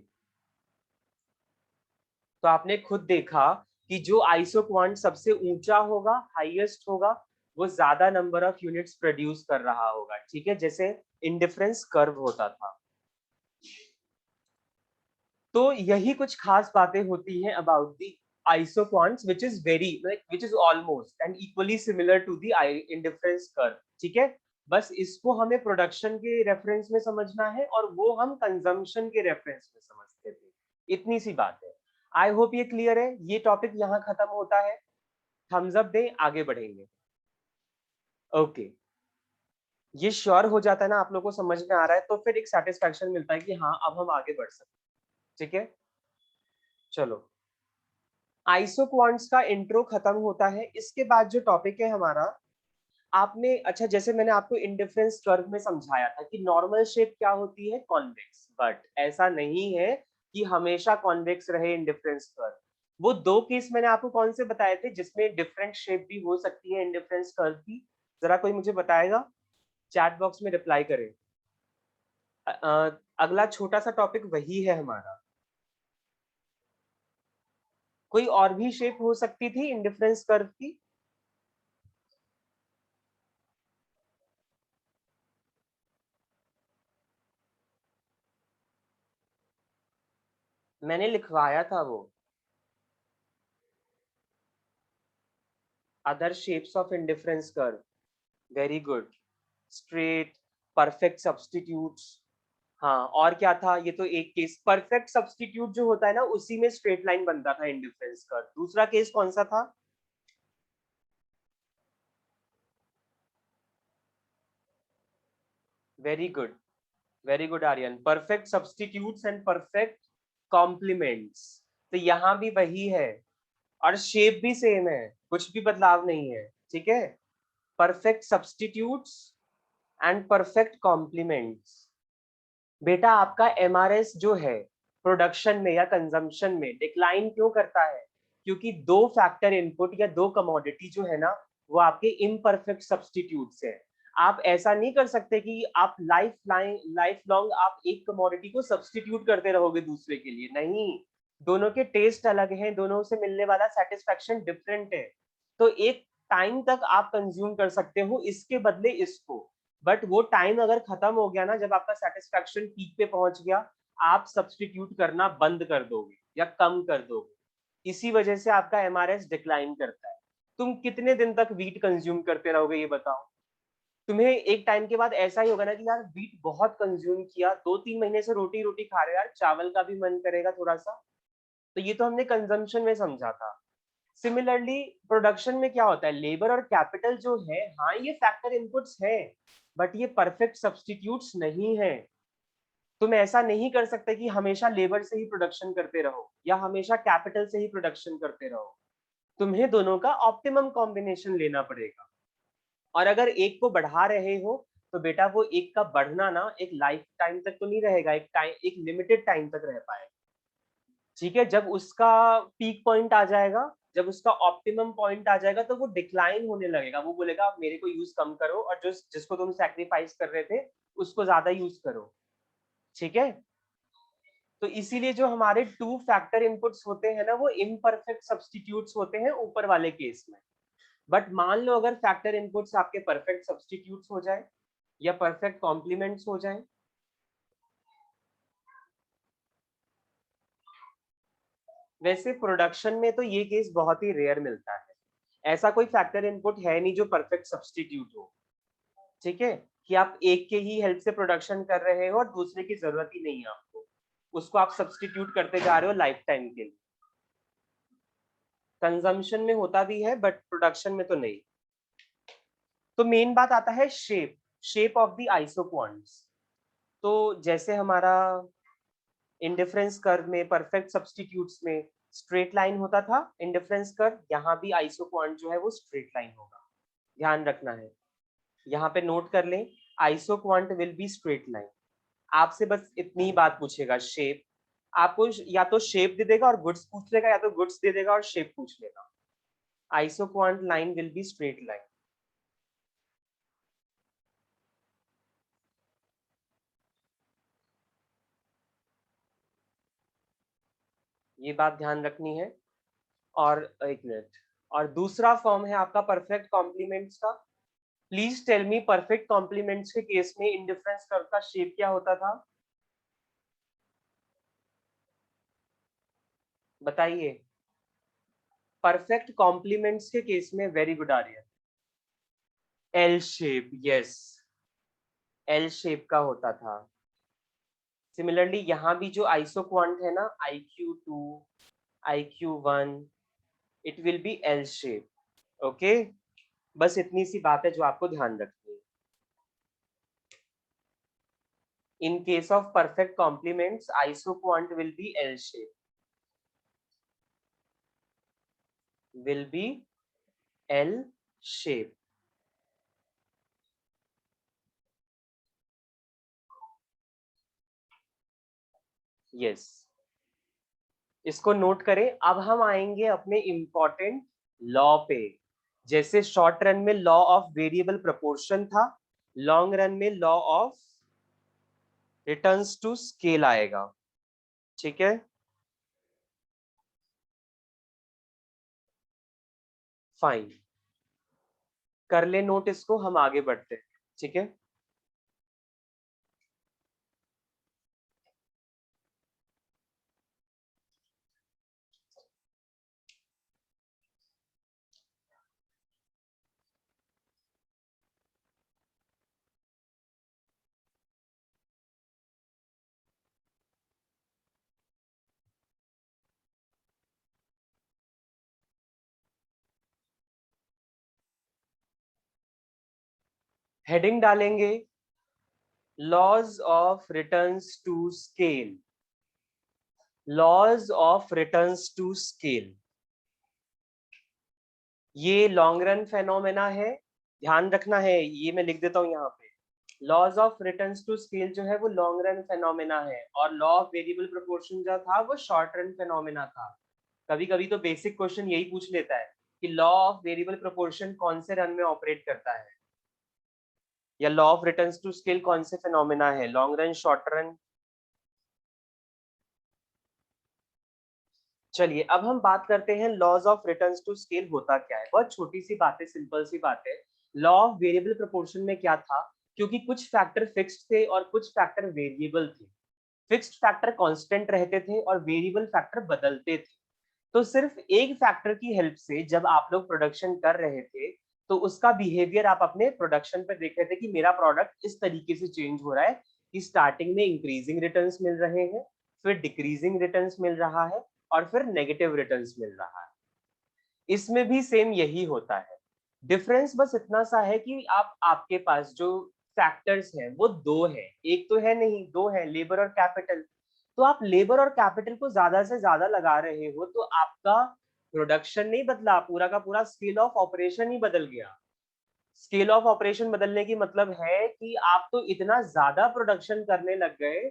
तो आपने खुद देखा कि जो आइसोक्वांट सबसे ऊंचा होगा, हाईएस्ट होगा, वो ज्यादा नंबर ऑफ यूनिट्स प्रोड्यूस कर रहा होगा, ठीक है, जैसे इंडिफरेंस कर्व होता था। तो यही कुछ खास बातें होती हैं about the isoquants which is very like which is almost and equally similar to the indifference curve, ठीक है। बस इसको हमें प्रोडक्शन के रेफरेंस में समझना है और वो हम कंजम्पशन के रेफरेंस में समझते थे, इतनी सी बात है। आई होप ये क्लियर है, ये टॉपिक यहाँ खत्म होता है। थम्स अप दें, आगे बढ़ेंगे। ओके, ये श्योर हो जाता है ना आप लोगों को समझ में आ रहा है, तो फिर एक सेटिस्फैक्शन मिलता है कि हाँ अब हम आगे बढ़ सकते हैं, ठीक है। चलो, आइसोक्वांट्स का इंट्रो खत्म होता है। इसके बाद जो टॉपिक है हमारा, आपने अच्छा जैसे मैंने आपको इंडिफरेंस कर्व में समझाया था कि नॉर्मल शेप क्या होती है, कॉन्वेक्स, बट ऐसा नहीं है कि हमेशा कॉन्वेक्स रहे इंडिफरेंस कर्व। वो दो केस मैंने आपको कौन से बताए थे जिसमें डिफरेंट शेप भी हो सकती है इंडिफरेंस कर्व की, जरा कोई मुझे बताएगा, चैट बॉक्स में रिप्लाई करें। अगला छोटा सा टॉपिक वही है हमारा। कोई और भी शेप हो सकती थी इंडिफरेंस कर्व की? मैंने लिखवाया था वो, other shapes of indifference curve, very good, straight, perfect substitutes. हाँ, और क्या था, ये तो एक केस, परफेक्ट सब्स्टिट्यूट जो होता है ना उसी में स्ट्रेट लाइन बनता था इंडिफरेंस कर्व। दूसरा केस कौन सा था? Very good, very good Aryan, perfect substitutes and perfect complements. तो यहाँ भी वही है, और शेप भी सेम है, कुछ भी बदलाव नहीं है, ठीक है। Perfect substitutes and perfect complements. बेटा आपका एमआरएस जो है प्रोडक्शन में या कंजम्पशन में डिक्लाइन क्यों करता है? क्योंकि दो फैक्टर इनपुट या दो कमोडिटी जो है ना वो आपके इम्परफेक्ट सब्स्टिट्यूट्स है। आप ऐसा नहीं कर सकते कि आप लाइफ लॉन्ग आप एक कमोडिटी को सब्स्टिट्यूट करते रहोगे दूसरे के लिए, नहीं। दोनों के टेस्ट अलग हैं, दोनों से मिलने वाला सेटिस्फैक्शन डिफरेंट है। तो एक टाइम तक आप कंज्यूम कर सकते हो इसके बदले इसको, बट वो टाइम अगर खत्म हो गया ना, जब आपका सेटिस्फैक्शन पीक पे पहुंच गया, आप सब्स्टिट्यूट करना बंद कर दोगे या कम कर दोगे। इसी वजह से आपका एमआरएस डिक्लाइन करता है। तुम कितने दिन तक वीट कंज्यूम करते रहोगे ये बताओ? तुम्हें एक टाइम के बाद ऐसा ही होगा ना कि यार वीट बहुत कंज्यूम किया, 2-3 महीने से रोटी रोटी खा रहे यार, चावल का भी मन करेगा थोड़ा सा। तो ये तो हमने कंजम्पशन में समझा था। सिमिलरली प्रोडक्शन में क्या होता है, लेबर और कैपिटल जो है, हाँ ये फैक्टर इनपुट्स हैं, बट ये परफेक्ट सब्स्टिट्यूट्स नहीं है। तुम ऐसा नहीं कर सकते कि हमेशा लेबर से ही प्रोडक्शन करते रहो या हमेशा कैपिटल से ही प्रोडक्शन करते रहो। तुम्हें दोनों का ऑप्टिमम कॉम्बिनेशन लेना पड़ेगा। और अगर एक को बढ़ा रहे हो तो बेटा वो एक का बढ़ना ना एक लाइफ टाइम तक तो नहीं रहेगा, एक लिमिटेड टाइम तक रह पाएगा। ठीक है, जब उसका पीक पॉइंट आ जाएगा, जब उसका ऑप्टिमम पॉइंट आ जाएगा तो वो डिक्लाइन होने लगेगा। वो बोलेगा आप मेरे को यूज कम करो और जो जिसको तुम सैक्रिफाइस कर रहे थे उसको ज्यादा यूज करो। ठीक है, तो इसीलिए जो हमारे टू फैक्टर इनपुट्स होते हैं ना वो इम्परफेक्ट सब्स्टिट्यूट्स होते हैं ऊपर वाले केस में। बट मान लो अगर फैक्टर इनपुट्स आपके परफेक्ट सब्स्टिट्यूट्स हो जाए या परफेक्ट कॉम्प्लीमेंट्स हो जाए। वैसे प्रोडक्शन में तो ये केस बहुत ही रेयर मिलता है। ऐसा कोई फैक्टर इनपुट है नहीं जो परफेक्ट सब्स्टिट्यूट हो। ठीक है, कि आप एक के ही हेल्प से प्रोडक्शन कर रहे हो और दूसरे की जरूरत ही नहीं है आपको, उसको आप सब्स्टिट्यूट करते जा रहे हो लाइफ टाइम के लिए। कंजम्पशन में होता भी है बट प्रोडक्शन में तो नहीं। तो मेन बात आता है शेप, शेप ऑफ द आइसोक्वांट्स। तो जैसे हमारा इंडिफरेंस कर्व में परफेक्ट सब्स्टिट्यूट्स में स्ट्रेट लाइन होता था इंडिफरेंस कर्व, यहाँ भी आइसोक्वांट जो है वो स्ट्रेट लाइन होगा। ध्यान रखना है, यहाँ पे नोट कर लें, isoquant will be straight line. आपसे बस इतनी बात पूछेगा शेप, आपको या तो शेप दे देगा और गुड्स पूछ लेगा या तो गुड्स दे देगा और शेप पूछ लेगा। Isoquant line will be straight line. ये बात ध्यान रखनी है। और एक मिनट, और दूसरा फॉर्म है आपका परफेक्ट कॉम्प्लीमेंट्स का। Please tell me perfect complements के केस में इंडिफरेंस कर्व का शेप क्या होता था, बताइए। परफेक्ट कॉम्प्लीमेंट्स के केस में, very good Aryan, L shape, yes, L shape का होता था। सिमिलरली यहाँ भी जो आइसोक्वांट है ना IQ2 IQ1, it will be L shape. Okay, बस इतनी सी बात है जो आपको ध्यान रखनी है। In case of perfect complements isoquant will be L shape, will be L shape। yes, इसको नोट करें। अब हम आएंगे अपने इंपॉर्टेंट लॉ पे। जैसे शॉर्ट रन में लॉ ऑफ वेरिएबल प्रोपोर्शन था, लॉन्ग रन में law of returns to scale आएगा। ठीक है, फाइन, कर ले नोट इसको, हम आगे बढ़ते हैं। ठीक है, हेडिंग डालेंगे laws of returns to scale, laws of returns to scale. ये लॉन्ग रन फेनोमेना है, ध्यान रखना है, ये मैं लिख देता हूं यहाँ पे। Laws of returns to scale जो है वो लॉन्ग रन फेनोमेना है और लॉ ऑफ वेरिएबल प्रोपोर्शन जो था वो शॉर्ट रन फेनोमेना था। कभी कभी तो बेसिक क्वेश्चन यही पूछ लेता है कि लॉ ऑफ वेरिएबल प्रोपोर्शन कौन से रन में ऑपरेट करता है, या law of returns to scale कौन से फेनोमेना है, लॉन्ग रन, शॉर्ट रन। चलिए अब हम बात करते हैं laws of returns to scale होता क्या है। बहुत छोटी सी बात है, सिंपल सी बात है। लॉ ऑफ वेरिएबल प्रोपोर्शन में क्या था, क्योंकि कुछ फैक्टर फिक्स्ड थे और कुछ फैक्टर वेरिएबल थे। फिक्स्ड फैक्टर कांस्टेंट रहते थे और वेरिएबल फैक्टर बदलते थे। तो सिर्फ एक फैक्टर की हेल्प से जब आप लोग प्रोडक्शन कर रहे थे तो उसका बिहेवियर आप अपने प्रोडक्शन पे देख रहे थे कि मेरा प्रोडक्ट इस तरीके से चेंज हो रहा है कि स्टार्टिंग में इंक्रीजिंग रिटर्न्स मिल रहे हैं, फिर डिक्रीजिंग रिटर्न्स मिल रहा है और फिर नेगेटिव रिटर्न्स मिल रहा है। इसमें भी सेम यही होता है। डिफरेंस बस इतना सा है कि आप आपके पास जो फैक्टर्स हैं वो दो है, एक तो है नहीं, दो है, लेबर और कैपिटल। तो आप लेबर और कैपिटल को ज्यादा से ज्यादा लगा रहे हो तो आपका प्रोडक्शन नहीं बदला, पूरा का पूरा स्केल ऑफ ऑपरेशन ही बदल गया। स्केल ऑफ ऑपरेशन बदलने की मतलब है कि आप तो इतना ज्यादा प्रोडक्शन करने लग गए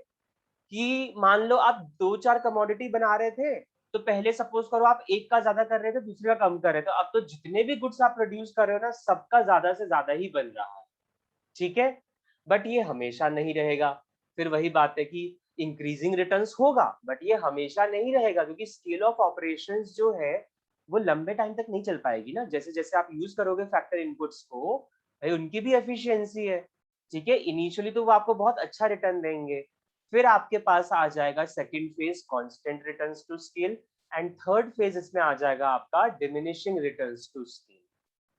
कि मान लो आप दो चार कमोडिटी बना रहे थे, तो पहले सपोज करो आप एक का ज्यादा कर रहे थे, दूसरे का कम कर रहे थे, अब तो जितने भी गुड्स आप प्रोड्यूस कर रहे हो ना, सबका ज्यादा से ज्यादा ही बन रहा है। ठीक है, बट ये हमेशा नहीं रहेगा। फिर वही बात है कि इंक्रीजिंग रिटर्न्स होगा, बट ये हमेशा नहीं रहेगा, क्योंकि स्केल ऑफ ऑपरेशंस जो है वो लंबे टाइम तक नहीं चल पाएगी ना। जैसे जैसे आप यूज करोगे फैक्टर इनपुट्स को, भाई उनकी भी एफिशिएंसी है। ठीक है, इनिशियली तो वो आपको बहुत अच्छा रिटर्न देंगे, फिर आपके पास आ जाएगा second phase constant returns to scale, and third phase इसमें आ जाएगा आपका डिमिनिशिंग रिटर्न्स टू स्केल।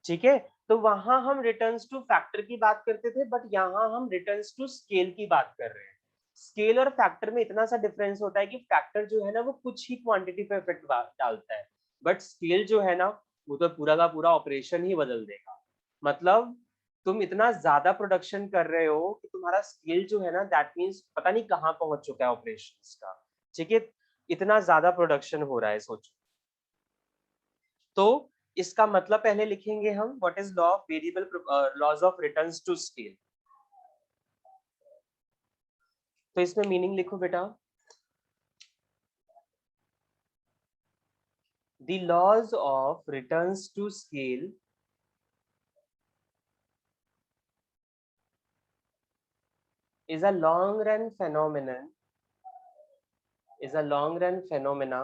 ठीक है, तो वहां हम रिटर्न्स टू फैक्टर की बात करते थे, बट यहाँ हम रिटर्न्स टू स्केल की बात कर रहे हैं। स्केल और फैक्टर में इतना सा डिफरेंस होता है कि फैक्टर जो है ना वो कुछ ही क्वांटिटी पे इफेक्ट डालता है, बट स्केल जो है ना वो तो पूरा का पूरा ऑपरेशन ही बदल देगा। मतलब तुम इतना ज्यादा प्रोडक्शन कर रहे हो कि तुम्हारा स्केल जो है ना, दैट मीन्स पता नहीं कहाँ पहुंच चुका है ऑपरेशंस का। ठीक है, इतना ज्यादा प्रोडक्शन हो रहा है, सोचो। तो इसका मतलब पहले लिखेंगे हम, what is law of variable, laws of returns to scale. तो इसमें मीनिंग लिखो बेटा, the laws of returns to scale is a long run phenomenon, is a long run phenomena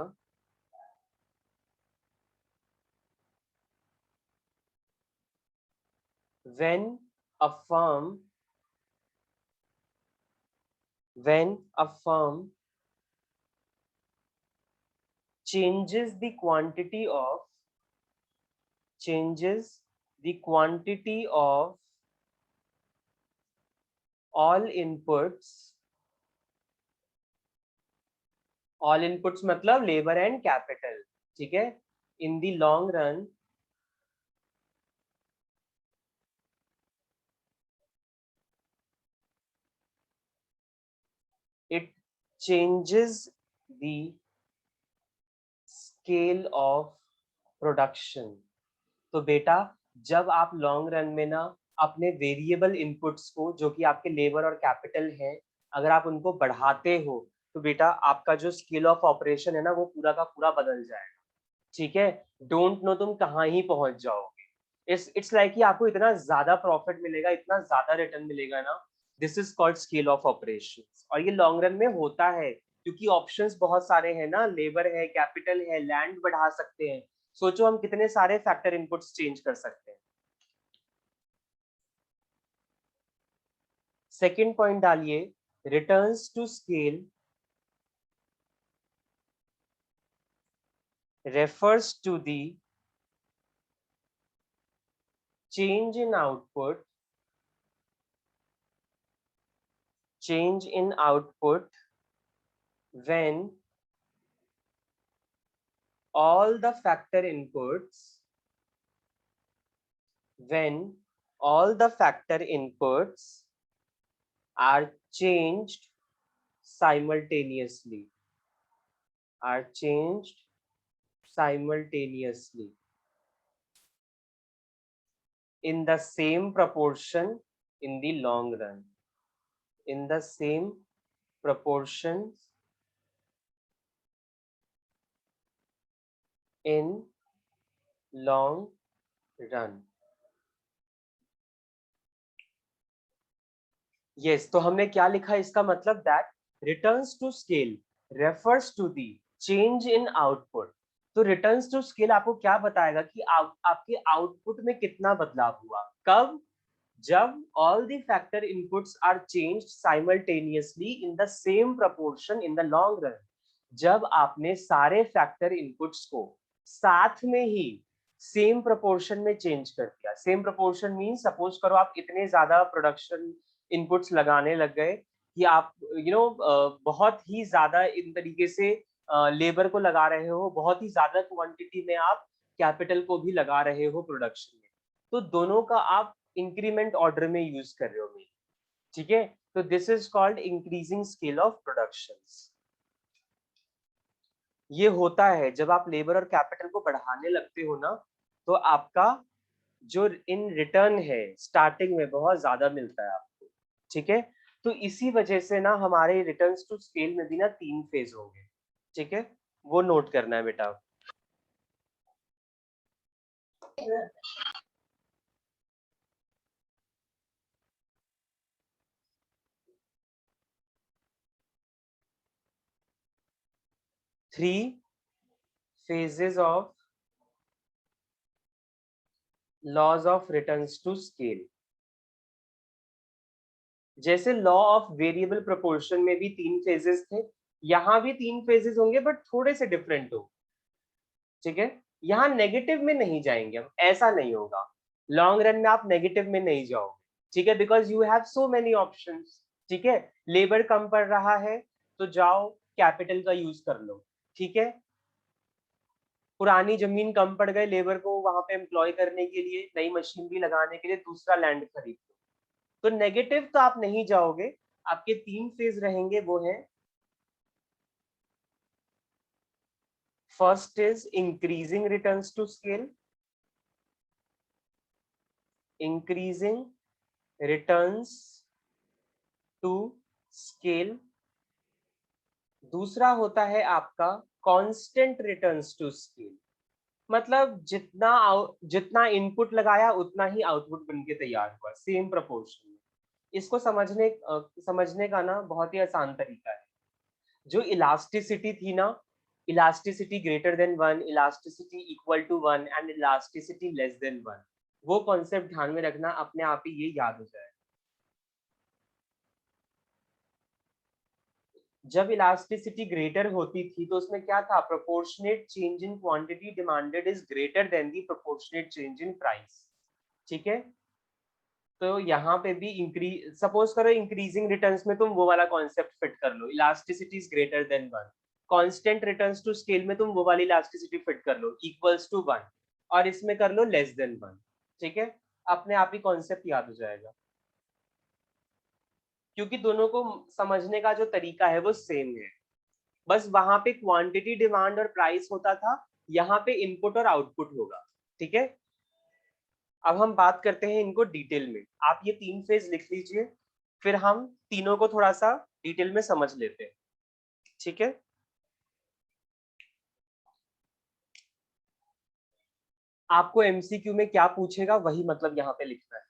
when a firm, when a firm changes the quantity of, changes the quantity of all inputs, all inputs मतलब labour and capital. ठीक है, इन the long run, it changes the scale of production। तो बेटा जब आप long run में ना अपने वेरिएबल इनपुट्स को, जो कि आपके लेबर और कैपिटल हैं, अगर आप उनको बढ़ाते हो तो बेटा आपका जो स्केल ऑफ ऑपरेशन है ना वो पूरा का पूरा बदल जाएगा। ठीक है, डोंट नो तुम कहाँ ही पहुंच जाओगे। इट्स लाइक कि आपको इतना ज्यादा प्रॉफिट मिलेगा, इतना ज्यादा रिटर्न मिलेगा ना, this is called scale of operations. और ये लॉन्ग रन में होता है क्योंकि ऑप्शंस बहुत सारे हैं ना, लेबर है, कैपिटल है, लैंड बढ़ा सकते हैं। सोचो हम कितने सारे फैक्टर इनपुट्स चेंज कर सकते हैं। सेकंड पॉइंट डालिए, returns to scale refers to the change in output, change in output when all the factor inputs, when all the factor inputs are changed simultaneously, are changed simultaneously in the same proportion in the long run, in the same proportions in long run। Yes, तो हमने क्या लिखा, इसका मतलब that returns to scale refers to the change in output. तो returns to scale आपको क्या बताएगा कि आपके आउटपुट में कितना बदलाव हुआ, कब, जब all the factor inputs are changed simultaneously in the same proportion in the long run. जब आपने सारे फैक्टर इनपुट्स को साथ में ही सेम प्रोपोर्शन में चेंज कर दिया। सेम प्रोपोर्शन मीन सपोज करो आप इतने ज्यादा प्रोडक्शन इनपुट्स लगाने लग गए कि आप बहुत ही ज्यादा इन तरीके से लेबर को लगा रहे हो, बहुत ही ज्यादा क्वांटिटी में आप कैपिटल को भी लगा रहे हो प्रोडक्शन में, तो दोनों का आप इंक्रीमेंट ऑर्डर में यूज कर रहे हो। ठीक है, तो this is called increasing scale of productions. ये होता है जब आप लेबर और कैपिटल को बढ़ाने लगते हो ना, तो आपका जो इन रिटर्न है स्टार्टिंग में बहुत ज्यादा मिलता है आपको। ठीक है, तो इसी वजह से ना हमारे रिटर्न्स टू स्केल में भी ना 3 फेज होंगे। ठीक है, वो नोट करना है बेटा। Three phases of laws of returns to scale। जैसे लॉ ऑफ वेरिएबल प्रोपोर्शन में भी 3 फेजेस थे, यहां भी 3 फेजेस होंगे बट थोड़े से डिफरेंट हो। ठीक है, यहाँ नेगेटिव में नहीं जाएंगे हम, ऐसा नहीं होगा। लॉन्ग रन में आप नेगेटिव में नहीं जाओगे। ठीक है, because you have so many options. ठीक है, लेबर कम पड़ रहा है तो जाओ कैपिटल का यूज कर लो। ठीक है, पुरानी जमीन कम पड़ गई, लेबर को वहां पे एम्प्लॉय करने के लिए, नई मशीनरी लगाने के लिए दूसरा लैंड खरीद लो। तो नेगेटिव तो आप नहीं जाओगे। आपके 3 फेज रहेंगे, वो है first is increasing returns to scale, increasing returns to scale. दूसरा होता है आपका कांस्टेंट रिटर्न्स टू स्केल, मतलब जितना इनपुट लगाया उतना ही आउटपुट बन के तैयार हुआ, सेम प्रोपोर्शन में। इसको समझने का ना बहुत ही आसान तरीका है। जो इलास्टिसिटी थी ना, elasticity greater than one, elasticity equal to one and elasticity less than one, वो कॉन्सेप्ट ध्यान में रखना, अपने आप ही ये याद हो जाए। जब इलास्टिसिटी ग्रेटर होती थी तो उसमें क्या था, proportionate change in quantity demanded is greater than the proportionate change in price. ठीक है, तो यहाँ पे भी इंक्रीज, सपोज करो इंक्रीजिंग रिटर्न्स में तुम वो वाला कॉन्सेप्ट फिट कर लो, elasticity is greater than one. Constant returns to scale में तुम वो वाली इलास्टिसिटी फिट कर लो, इक्वल्स टू वन, और इसमें कर लो लेस देन वन। ठीक है, अपने आप ही कॉन्सेप्ट याद हो जाएगा, क्योंकि दोनों को समझने का जो तरीका है वो सेम है। बस वहां पे क्वांटिटी डिमांड और प्राइस होता था, यहाँ पे इनपुट और आउटपुट होगा। ठीक है, अब हम बात करते हैं इनको डिटेल में। आप ये 3 फेज लिख लीजिए, फिर हम तीनों को थोड़ा सा डिटेल में समझ लेते हैं। ठीक है, आपको एमसीक्यू में क्या पूछेगा वही मतलब यहाँ पे लिखना है।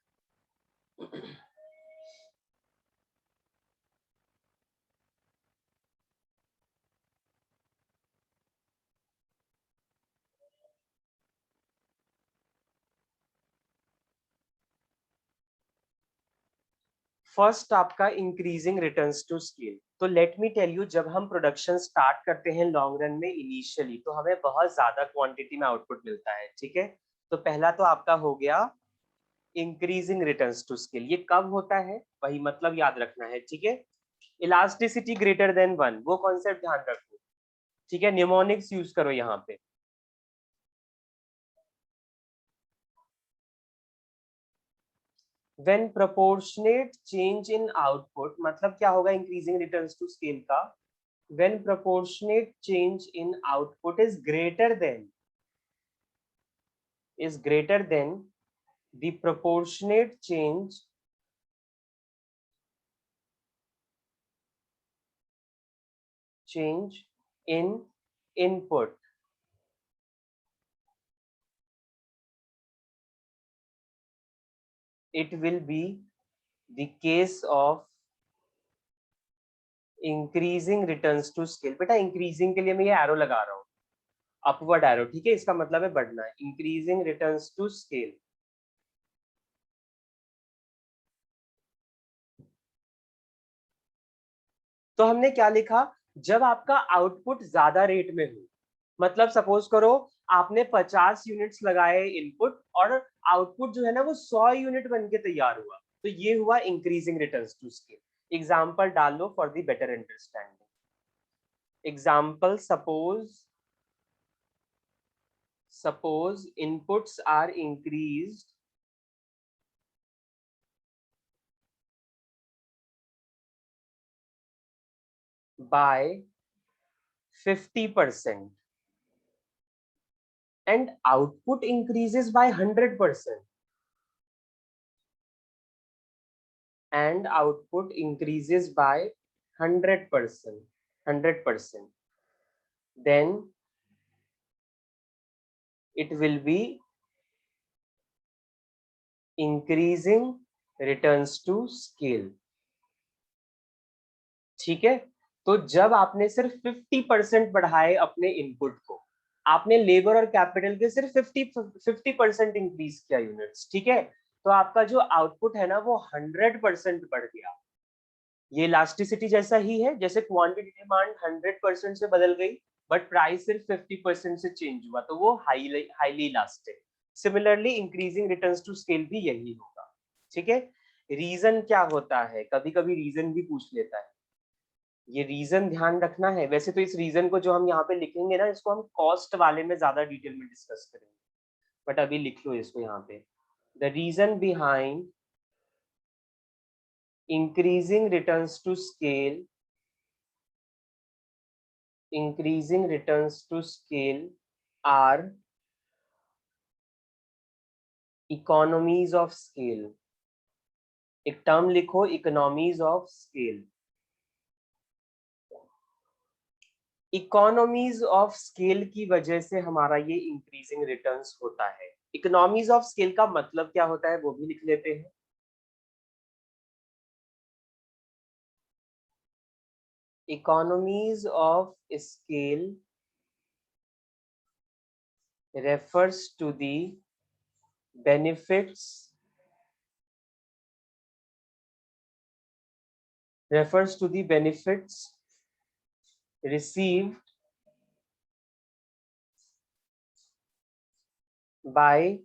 फर्स्ट आपका इंक्रीजिंग रिटर्न्स टू स्केल। तो लेट मी टेल यू, जब हम प्रोडक्शन स्टार्ट करते हैं लॉन्ग रन में इनिशियली, तो हमें बहुत ज्यादा क्वांटिटी में आउटपुट मिलता है। ठीक है, तो पहला तो आपका हो गया इंक्रीजिंग रिटर्न्स टू स्केल। ये कब होता है वही मतलब याद रखना है। ठीक है, इलास्टिसिटी ग्रेटर देन वन, वो कॉन्सेप्ट ध्यान रखो। ठीक है, निमोनिक्स यूज करो यहाँ पे। When proportionate change in output, मतलब क्या होगा इंक्रीजिंग रिटर्न्स टू स्केल का, when proportionate change in output is greater than the proportionate change in input, it will be the case of increasing returns to scale. बेटा increasing के लिए मैं ये arrow लगा रहा हूँ, अपवर्ड एरो। ठीक है, इसका मतलब है बढ़ना है, इंक्रीजिंग रिटर्न्स टू स्केल। तो हमने क्या लिखा, जब आपका आउटपुट ज्यादा रेट में हो, मतलब सपोज करो आपने 50 यूनिट्स लगाए इनपुट और आउटपुट जो है ना वो 100 यूनिट बन के तैयार हुआ, तो ये हुआ increasing returns to scale. Example डाल लो for the better understanding. Example, suppose inputs are increased by 50% and output increases by 100%, and output increases by 100%, then it will be increasing returns to scale. ठीक है, तो जब आपने सिर्फ 50% बढ़ाए अपने इनपुट को, आपने लेबर और कैपिटल के सिर्फ 50% इंक्रीज किया यूनिट्स, ठीक है, तो आपका जो आउटपुट है ना वो 100% बढ़ गया। ये इलास्टिसिटी जैसा ही है, जैसे क्वांटिटी डिमांड 100% से बदल गई बट प्राइस सिर्फ 50% से चेंज हुआ, तो वो highly elastic. Similarly increasing returns to scale भी यही होगा। ठीक है, रीजन क्या होता है, कभी कभी रीजन भी पूछ लेता है, ये रीजन ध्यान रखना है। वैसे तो इस रीजन को जो हम यहाँ पे लिखेंगे ना, इसको हम कॉस्ट वाले में ज्यादा डिटेल में डिस्कस करेंगे, बट अभी लिख लो इसको यहाँ पे। The reason behind increasing returns to scale are economies of scale। एक टर्म लिखो, economies of scale. Economies of scale की वजह से हमारा ये इंक्रीजिंग रिटर्न्स होता है। इकोनॉमीज ऑफ स्केल का मतलब क्या होता है वो भी लिख लेते हैं। economies of scale refers to the benefits received by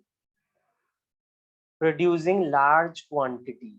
producing large quantity।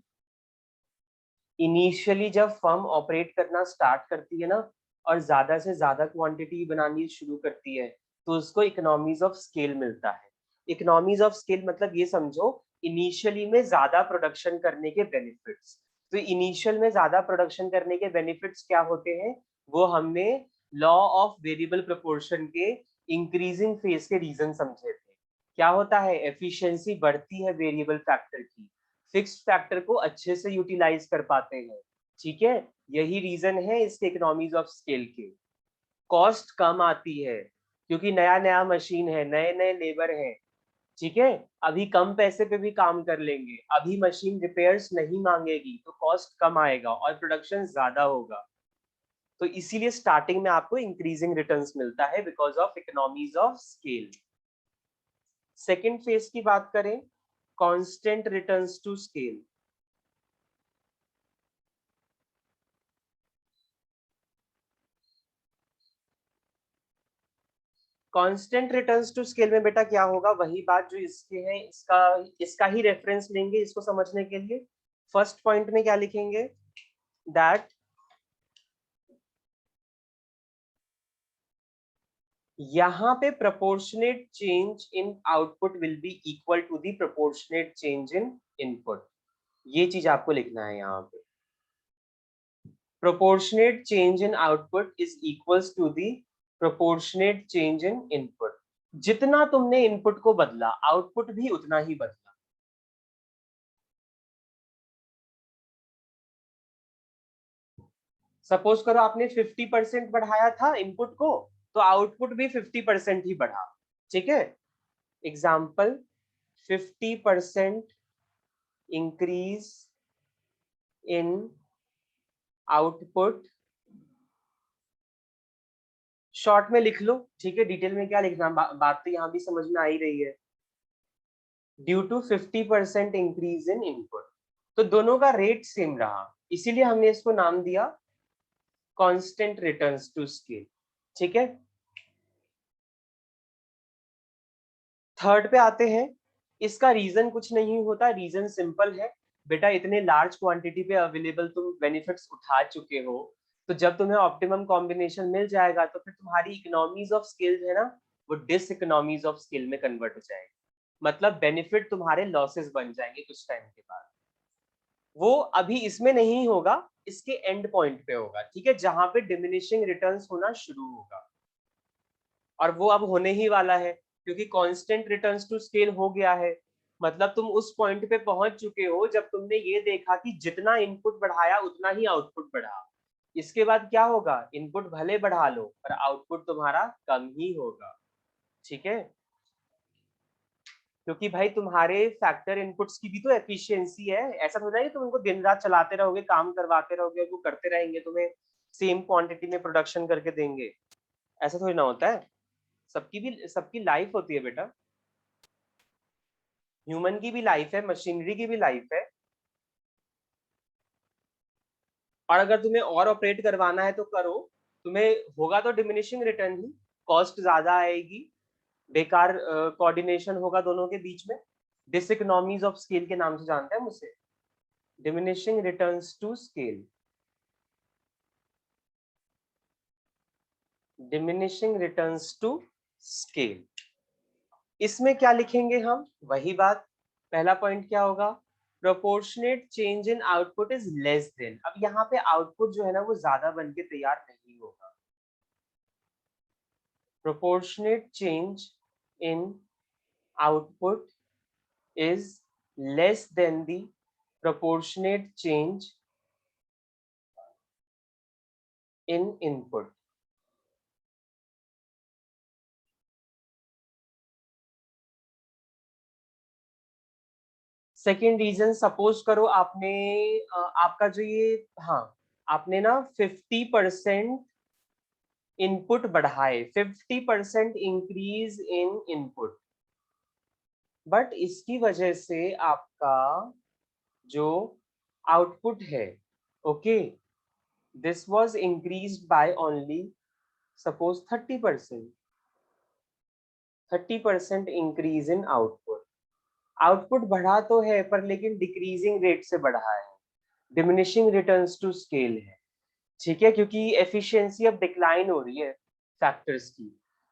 Initially जब फर्म ऑपरेट करना स्टार्ट करती है ना और ज्यादा से ज्यादा क्वांटिटी बनानी शुरू करती है, तो उसको इकोनॉमीज ऑफ स्केल मिलता है। इकोनॉमीज ऑफ स्केल मतलब ये समझो, इनिशियली में ज्यादा प्रोडक्शन करने के बेनिफिट्स। तो इनिशियल में ज्यादा प्रोडक्शन करने के बेनिफिट्स क्या होते हैं, वो हमने लॉ ऑफ वेरिएबल प्रोपोर्शन के इंक्रीजिंग फेज के रीजन समझे थे। क्या होता है, एफिशिएंसी बढ़ती है वेरिएबल फैक्टर की, फिक्स्ड फैक्टर को अच्छे से यूटिलाइज कर पाते हैं। ठीक है, यही रीजन है इसके इकोनॉमीज ऑफ स्केल के। कॉस्ट कम आती है क्योंकि नया नया मशीन है, नए नए लेबर हैं। ठीक है, अभी कम पैसे पे भी काम कर लेंगे, अभी मशीन रिपेयर्स नहीं मांगेगी, तो कॉस्ट कम आएगा और प्रोडक्शन ज्यादा होगा। तो इसीलिए स्टार्टिंग में आपको इंक्रीजिंग रिटर्न्स मिलता है because of economies of scale. Second phase की बात करें, constant returns to scale. Constant returns to scale में बेटा क्या होगा, वही बात जो इसके है, इसका ही रेफरेंस लेंगे इसको समझने के लिए। फर्स्ट पॉइंट में क्या लिखेंगे, दैट यहाँ पे proportionate change in output will be equal to the proportionate change in input. ये चीज आपको लिखना है यहाँ पे। Proportionate change in output is equals to the proportionate change in input. जितना तुमने इनपुट को बदला, आउटपुट भी उतना ही बदला। सपोज करो आपने 50% बढ़ाया था इनपुट को, तो आउटपुट भी 50% ही बढ़ा। ठीक है, एग्जाम्पल 50% इंक्रीज इन आउटपुट, शॉर्ट में लिख लो। ठीक है, डिटेल में क्या लिखना, बात तो यहां भी समझ में आ ही रही है। Due to 50% increase in input, तो दोनों का रेट सेम रहा, इसीलिए हमने इसको नाम दिया कांस्टेंट रिटर्न्स टू स्केल। ठीक है, थर्ड पे आते हैं। इसका रीजन कुछ नहीं होता, रीजन सिंपल है बेटा, इतने लार्ज क्वांटिटी पे अवेलेबल तुम बेनिफिट्स उठा चुके हो, तो जब तुम्हें ऑप्टिमम कॉम्बिनेशन मिल जाएगा तो फिर तुम्हारी इकोनॉमीज ऑफ स्केल है ना, वो डिस इकोनॉमीज ऑफ स्केल में कन्वर्ट हो जाएगी। मतलब बेनिफिट तुम्हारे लॉसेस बन जाएंगे कुछ टाइम के बाद। वो अभी इसमें नहीं होगा, इसके एंड पॉइंट पे होगा, ठीक है, जहां पे डिमिनिशिंग रिटर्न्स होना शुरू होगा, और वो अब होने ही वाला है क्योंकि कांस्टेंट रिटर्न्स टू स्केल हो गया है। मतलब तुम उस पॉइंट पे पहुंच चुके हो जब तुमने ये देखा कि जितना इनपुट बढ़ाया उतना ही आउटपुट बढ़ा। इसके बाद क्या होगा, इनपुट भले बढ़ा लो पर आउटपुट तुम्हारा कम ही होगा, ठीक है, क्योंकि भाई तुम्हारे फैक्टर इनपुट्स की भी तो एफिशिएंसी है। ऐसा थोड़ा है कि तुम उनको दिन रात चलाते रहोगे, काम करवाते रहोगे, वो करते रहेंगे, तुम्हें सेम क्वांटिटी में प्रोडक्शन करके देंगे, ऐसा थोड़ी ना होता है। सबकी लाइफ होती है बेटा, ह्यूमन की भी लाइफ है, मशीनरी की भी लाइफ है। और अगर तुम्हें और ऑपरेट करवाना है तो करो, तुम्हें होगा तो डिमिनिशिंग रिटर्न ही, कॉस्ट ज्यादा आएगी, बेकार कोऑर्डिनेशन होगा दोनों के बीच में, डिसइकोनॉमीज ऑफ स्केल के नाम से जानते हैं मुझे, diminishing returns to scale, diminishing returns to scale. इसमें क्या लिखेंगे हम, वही बात, पहला पॉइंट क्या होगा, proportionate change in output is less then. अब यहाँ पे आउटपुट जो है ना वो ज्यादा बन के तैयार नहीं होगा, proportionate change in output is less than the proportionate change in input। Second reason, suppose करो आपने आपका जो ये, हाँ, आपने ना 50% इनपुट बढ़ाए, 50% इंक्रीज इन इनपुट, बट इसकी वजह से आपका जो आउटपुट है, okay, this was increased by only suppose 30%, 30% increase in output. Output बढ़ा तो है पर लेकिन डिक्रीजिंग रेट से बढ़ा है, डिमिनिशिंग रिटर्न्स टू स्केल है, ठीक है, क्योंकि एफिशिएंसी अब डिक्लाइन हो रही है फैक्टर्स की।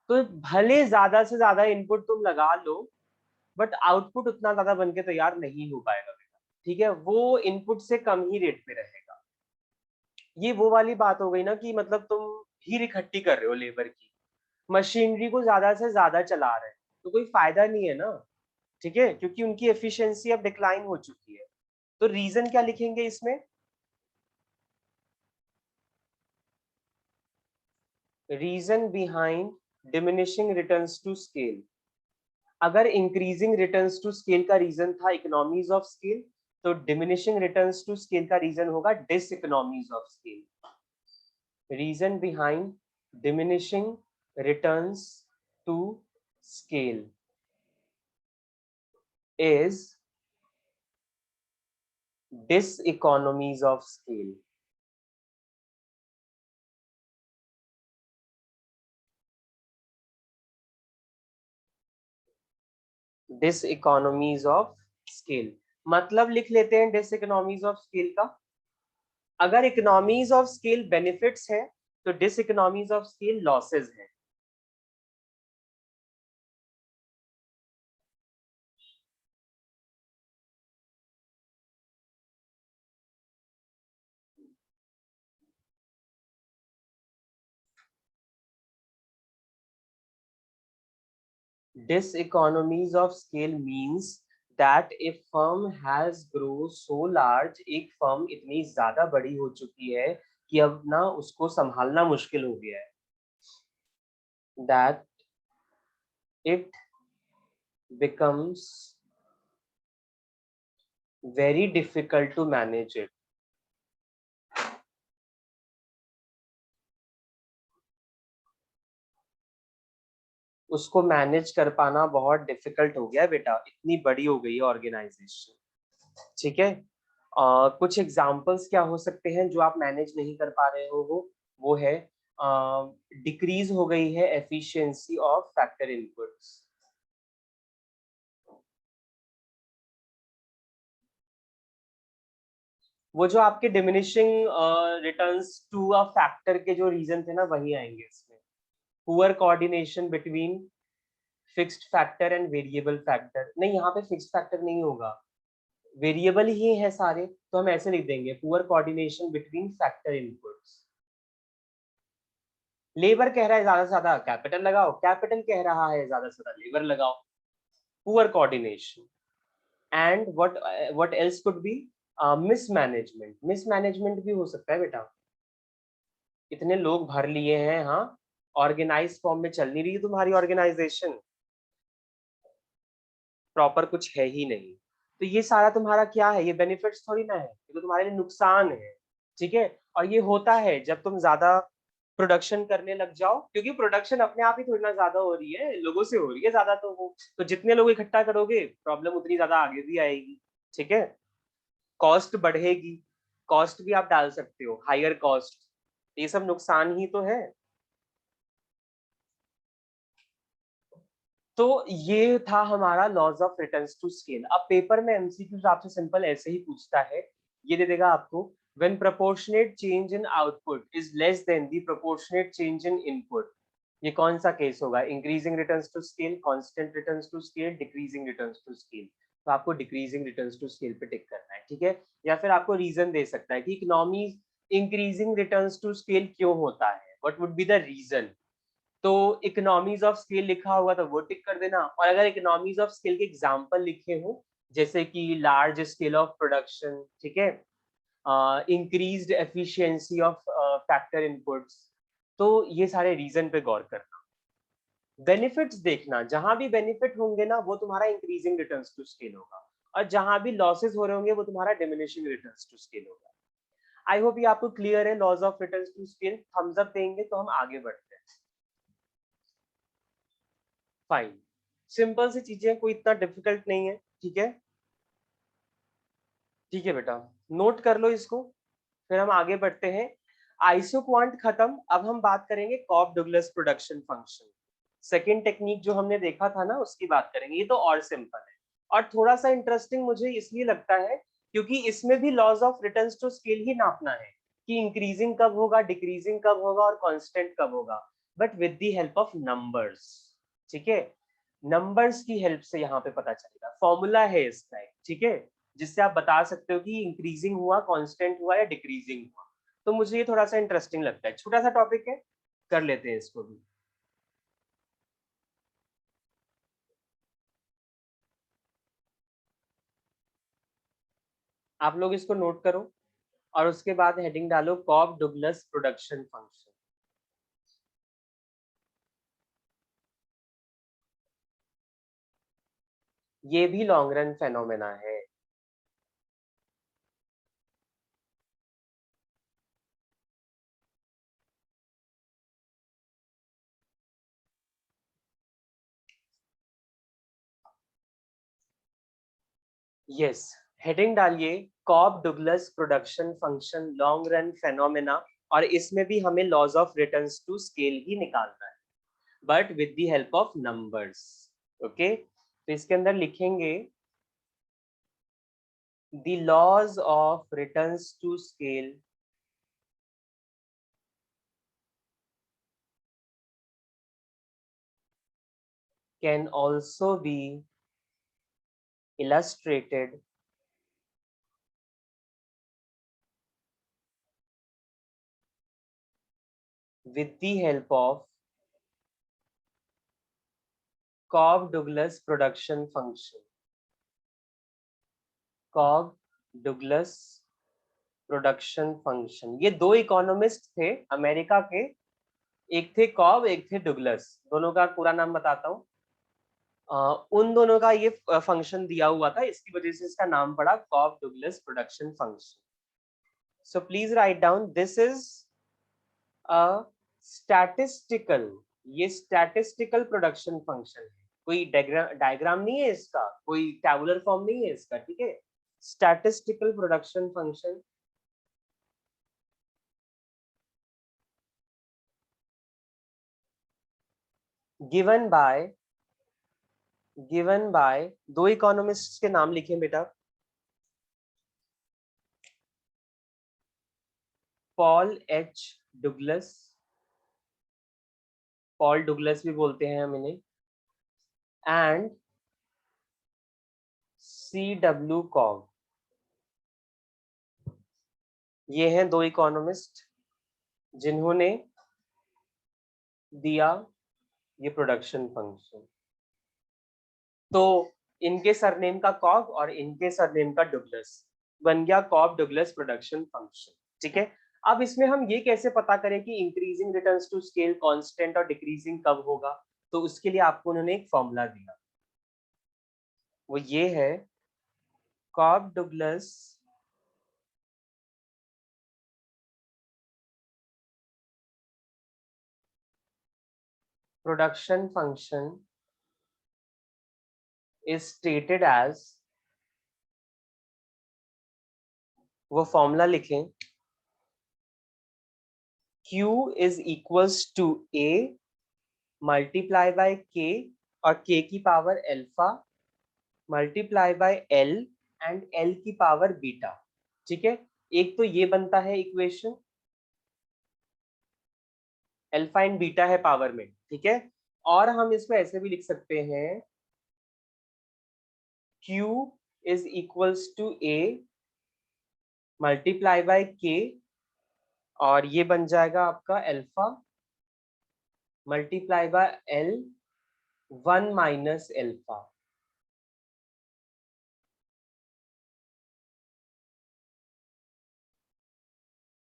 तो भले ज्यादा से ज्यादा इनपुट तुम लगा लो बट आउटपुट उतना ज्यादा बन के तैयार नहीं हो पाएगा बेटा, ठीक है, वो इनपुट से कम ही रेट पे रहेगा। ये वो वाली बात हो गई ना कि मतलब तुम भीड़ इकट्ठी कर रहे हो लेबर की, मशीनरी को ज्यादा से ज्यादा चला रहे हैं, तो कोई फायदा नहीं है ना, ठीक है, क्योंकि उनकी एफिशिएंसी अब डिक्लाइन हो चुकी है। तो रीजन क्या लिखेंगे इसमें, reason behind diminishing returns to scale. अगर इंक्रीजिंग रिटर्न्स टू स्केल का रीजन था इकोनॉमीज ऑफ स्केल, तो डिमिनिशिंग रिटर्न्स टू स्केल का रीजन होगा diseconomies of scale. Reason behind diminishing returns to scale is diseconomies of scale। Diseconomies of scale मतलब लिख लेते हैं डिसइकोनॉमीज ऑफ स्केल का। अगर इकोनॉमीज ऑफ स्केल बेनिफिट्स है तो डिसइकोनॉमीज ऑफ स्केल लॉसेस है। Diseconomies of scale means that a firm has grown so large, एक फर्म इतनी ज्यादा बड़ी हो चुकी है कि अब ना उसको संभालना मुश्किल हो गया है, that it becomes very difficult to manage it। उसको मैनेज कर पाना बहुत डिफिकल्ट हो गया बेटा, इतनी बड़ी हो गई है ऑर्गेनाइजेशन, ठीक है। कुछ एग्जांपल्स क्या हो सकते हैं जो आप मैनेज नहीं कर पा रहे हो, वो है डिक्रीज हो गई है एफिशिएंसी ऑफ फैक्टर इनपुट्स। वो जो आपके diminishing returns to a factor के जो रीजन थे ना वही आएंगे इसमें, poor coordination between fixed factor and variable factor. नहीं, यहाँ पे फिक्स्ड फैक्टर नहीं होगा, वेरिएबल ही है सारे, तो हम ऐसे लिख देंगे poor coordination between factor inputs. Labour कह रहा है ज्यादा से ज्यादा कैपिटल लगाओ, कैपिटल कह रहा है ज्यादा से ज्यादा लेबर लगाओ। Poor coordination. And what else could be? Mismanagement. Mismanagement भी हो सकता है बेटा, इतने लोग भर लिए हैं, हाँ, ऑर्गेनाइज फॉर्म में चल नहीं रही तुम्हारी ऑर्गेनाइजेशन, प्रॉपर कुछ है ही नहीं। तो ये सारा तुम्हारा क्या है, ये बेनिफिट्स थोड़ी ना है, ये तो तुम्हारे लिए नुकसान है। ठीक है, और ये होता है जब तुम ज्यादा प्रोडक्शन करने लग जाओ, क्योंकि प्रोडक्शन अपने आप ही थोड़ी ना ज्यादा हो रही है, लोगों से हो रही है ज्यादा, तो वो तो जितने लोग इकट्ठा करोगे प्रॉब्लम उतनी ज्यादा आगे भी आएगी। ठीक है, कॉस्ट बढ़ेगी, कॉस्ट भी आप डाल सकते हो, हायर कॉस्ट, ये सब नुकसान ही तो है। तो ये था हमारा laws of returns to scale. अब पेपर में एमसीक्यूज आपसे सिंपल ऐसे ही पूछता है, ये दे देगा आपको, when proportionate change in output is less than the proportionate change in input. ये कौन सा केस होगा? Increasing returns to scale, constant returns to scale, decreasing returns to scale. तो आपको डिक्रीजिंग रिटर्न्स टू स्केल पे टिक करना है। ठीक है, या फिर आपको रीजन दे सकता है कि economies increasing returns to scale क्यों होता है, what would be the reason. तो इकोनॉमीज ऑफ स्केल लिखा होगा तो वो टिक कर देना, और अगर इकोनॉमीज ऑफ स्केल के एग्जांपल लिखे हो, जैसे कि लार्ज स्केल ऑफ प्रोडक्शन, ठीक है, increased efficiency of factor inputs, तो ये सारे रीजन पे गौर करना। बेनिफिट्स देखना, जहां भी बेनिफिट होंगे ना वो तुम्हारा इंक्रीजिंग रिटर्न्स टू स्केल होगा, और जहां भी लॉसेस हो रहे होंगे वो तुम्हारा डिमिनिशिंग रिटर्न्स टू स्केल होगा। आई होप ये आपको क्लियर है laws of returns to scale. Thumbs up देंगे तो हम आगे बढ़ते हैं। फाइन, सिंपल सी चीजें, कोई इतना डिफिकल्ट नहीं है। ठीक है, ठीक है बेटा, नोट कर लो इसको, फिर हम आगे बढ़ते हैं। आइसो क्वांट खत्म, अब हम बात करेंगे Cobb Douglas production function. Second technique जो हमने देखा था ना उसकी बात करेंगे, ये तो और सिंपल है, और थोड़ा सा इंटरेस्टिंग मुझे इसलिए लगता है क्योंकि इसमें भी laws of returns to scale ही नापना है कि इंक्रीजिंग कब होगा, डिक्रीजिंग कब होगा और कांस्टेंट कब होगा, but with the help of numbers. ठीक है, नंबर्स की हेल्प से यहाँ पे पता चलेगा, फॉर्मूला है इसका एक, ठीक है, जिससे आप बता सकते हो कि इंक्रीजिंग हुआ, कांस्टेंट हुआ या डिक्रीजिंग हुआ। तो मुझे ये थोड़ा सा इंटरेस्टिंग लगता है, छोटा सा टॉपिक है, कर लेते हैं इसको भी। आप लोग इसको नोट करो और उसके बाद हेडिंग डालो कॉब डुगलस प्रोडक्शन फंक्शन। ये भी लॉन्ग रन फेनोमेना है। यस, हेडिंग डालिए Cobb Douglas production function long run phenomena, और इसमें भी हमें laws of returns to scale ही निकालना है, but with the help of numbers. Okay, तो इसके अंदर लिखेंगे the laws of returns to scale can also be illustrated with the help of Cobb-Douglas production function. Cobb-Douglas production function, ये दो economist थे अमेरिका के, एक थे कॉब एक थे डुगलस, दोनों का पूरा नाम बताता हूँ। उन दोनों का ये फंक्शन दिया हुआ था, इसकी वजह से इसका नाम पड़ा Cobb Douglas production function. So please write down, this is a statistical, ये स्टैटिस्टिकल प्रोडक्शन फंक्शन है, कोई डायग्राम नहीं है इसका, कोई टैबुलर फॉर्म नहीं है इसका, ठीक है, statistical production function given by, given by, दो इकोनॉमिस्ट के नाम लिखे बेटा, पॉल एच डुगलस, पॉल डुगलस भी बोलते हैं हम इन्हें, एंड सी डब्ल्यू कॉब। ये हैं दो इकोनॉमिस्ट जिन्होंने दिया ये प्रोडक्शन फंक्शन। तो इनके सरनेम का कॉब और इनके सरनेम का डुगलस बन गया कॉब डुगलस प्रोडक्शन फंक्शन। ठीक है, अब इसमें हम ये कैसे पता करें कि increasing returns to scale constant और डिक्रीजिंग कब होगा? तो उसके लिए आपको उन्होंने एक फॉर्मूला दिया, वो ये है Cobb Douglas production function is stated as, वो फॉर्मूला लिखें, Q is equals to A multiply by K और K की power alpha multiply by L and L की पावर बीटा। ठीक है, एक तो ये बनता है इक्वेशन, अल्फा एंड बीटा है पावर में। ठीक है, और हम इसको ऐसे भी लिख सकते हैं Q is equals to A multiply by K और ये बन जाएगा आपका alpha multiply by L 1 minus alpha.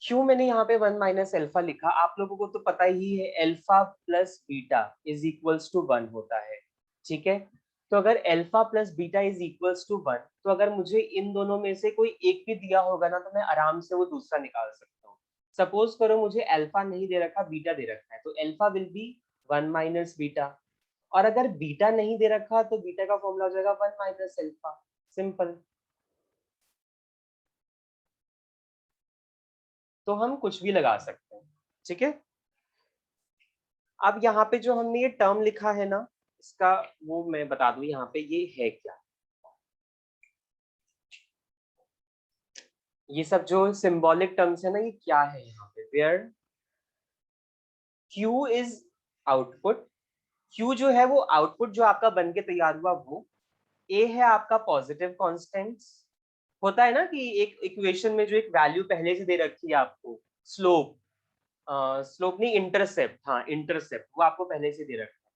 क्यों मैंने यहाँ पे 1 माइनस अल्फा लिखा? आप लोगों को तो पता ही है alpha plus beta is equals to 1 होता है। ठीक है, तो अगर alpha plus beta is equals to 1, तो अगर मुझे इन दोनों में से कोई एक भी दिया होगा ना, तो मैं आराम से वो दूसरा निकाल सकता हूँ। सपोज करो मुझे अल्फा नहीं दे रखा, बीटा दे रखा है, तो alpha will be 1 minus beta, और अगर बीटा नहीं दे रखा तो बीटा का फॉर्मूला हो जाएगा 1 माइनस अल्फा। सिंपल। तो हम कुछ भी लगा सकते हैं। ठीक है, अब यहाँ पे जो हमने ये टर्म लिखा है ना, इसका वो मैं बता दूं यहाँ पे ये है क्या। ये सब जो सिंबॉलिक टर्म्स है ना, ये क्या है यहाँ पे? Where Q is output, Q जो है वो आउटपुट जो आपका बन के तैयार हुआ वो। A है आपका पॉजिटिव कांस्टेंट्स। होता है ना कि एक इक्वेशन में जो एक वैल्यू पहले से दे रखी है आपको, स्लोप, स्लोप नहीं इंटरसेप्ट, हाँ इंटरसेप्ट, वो आपको पहले से दे रखा है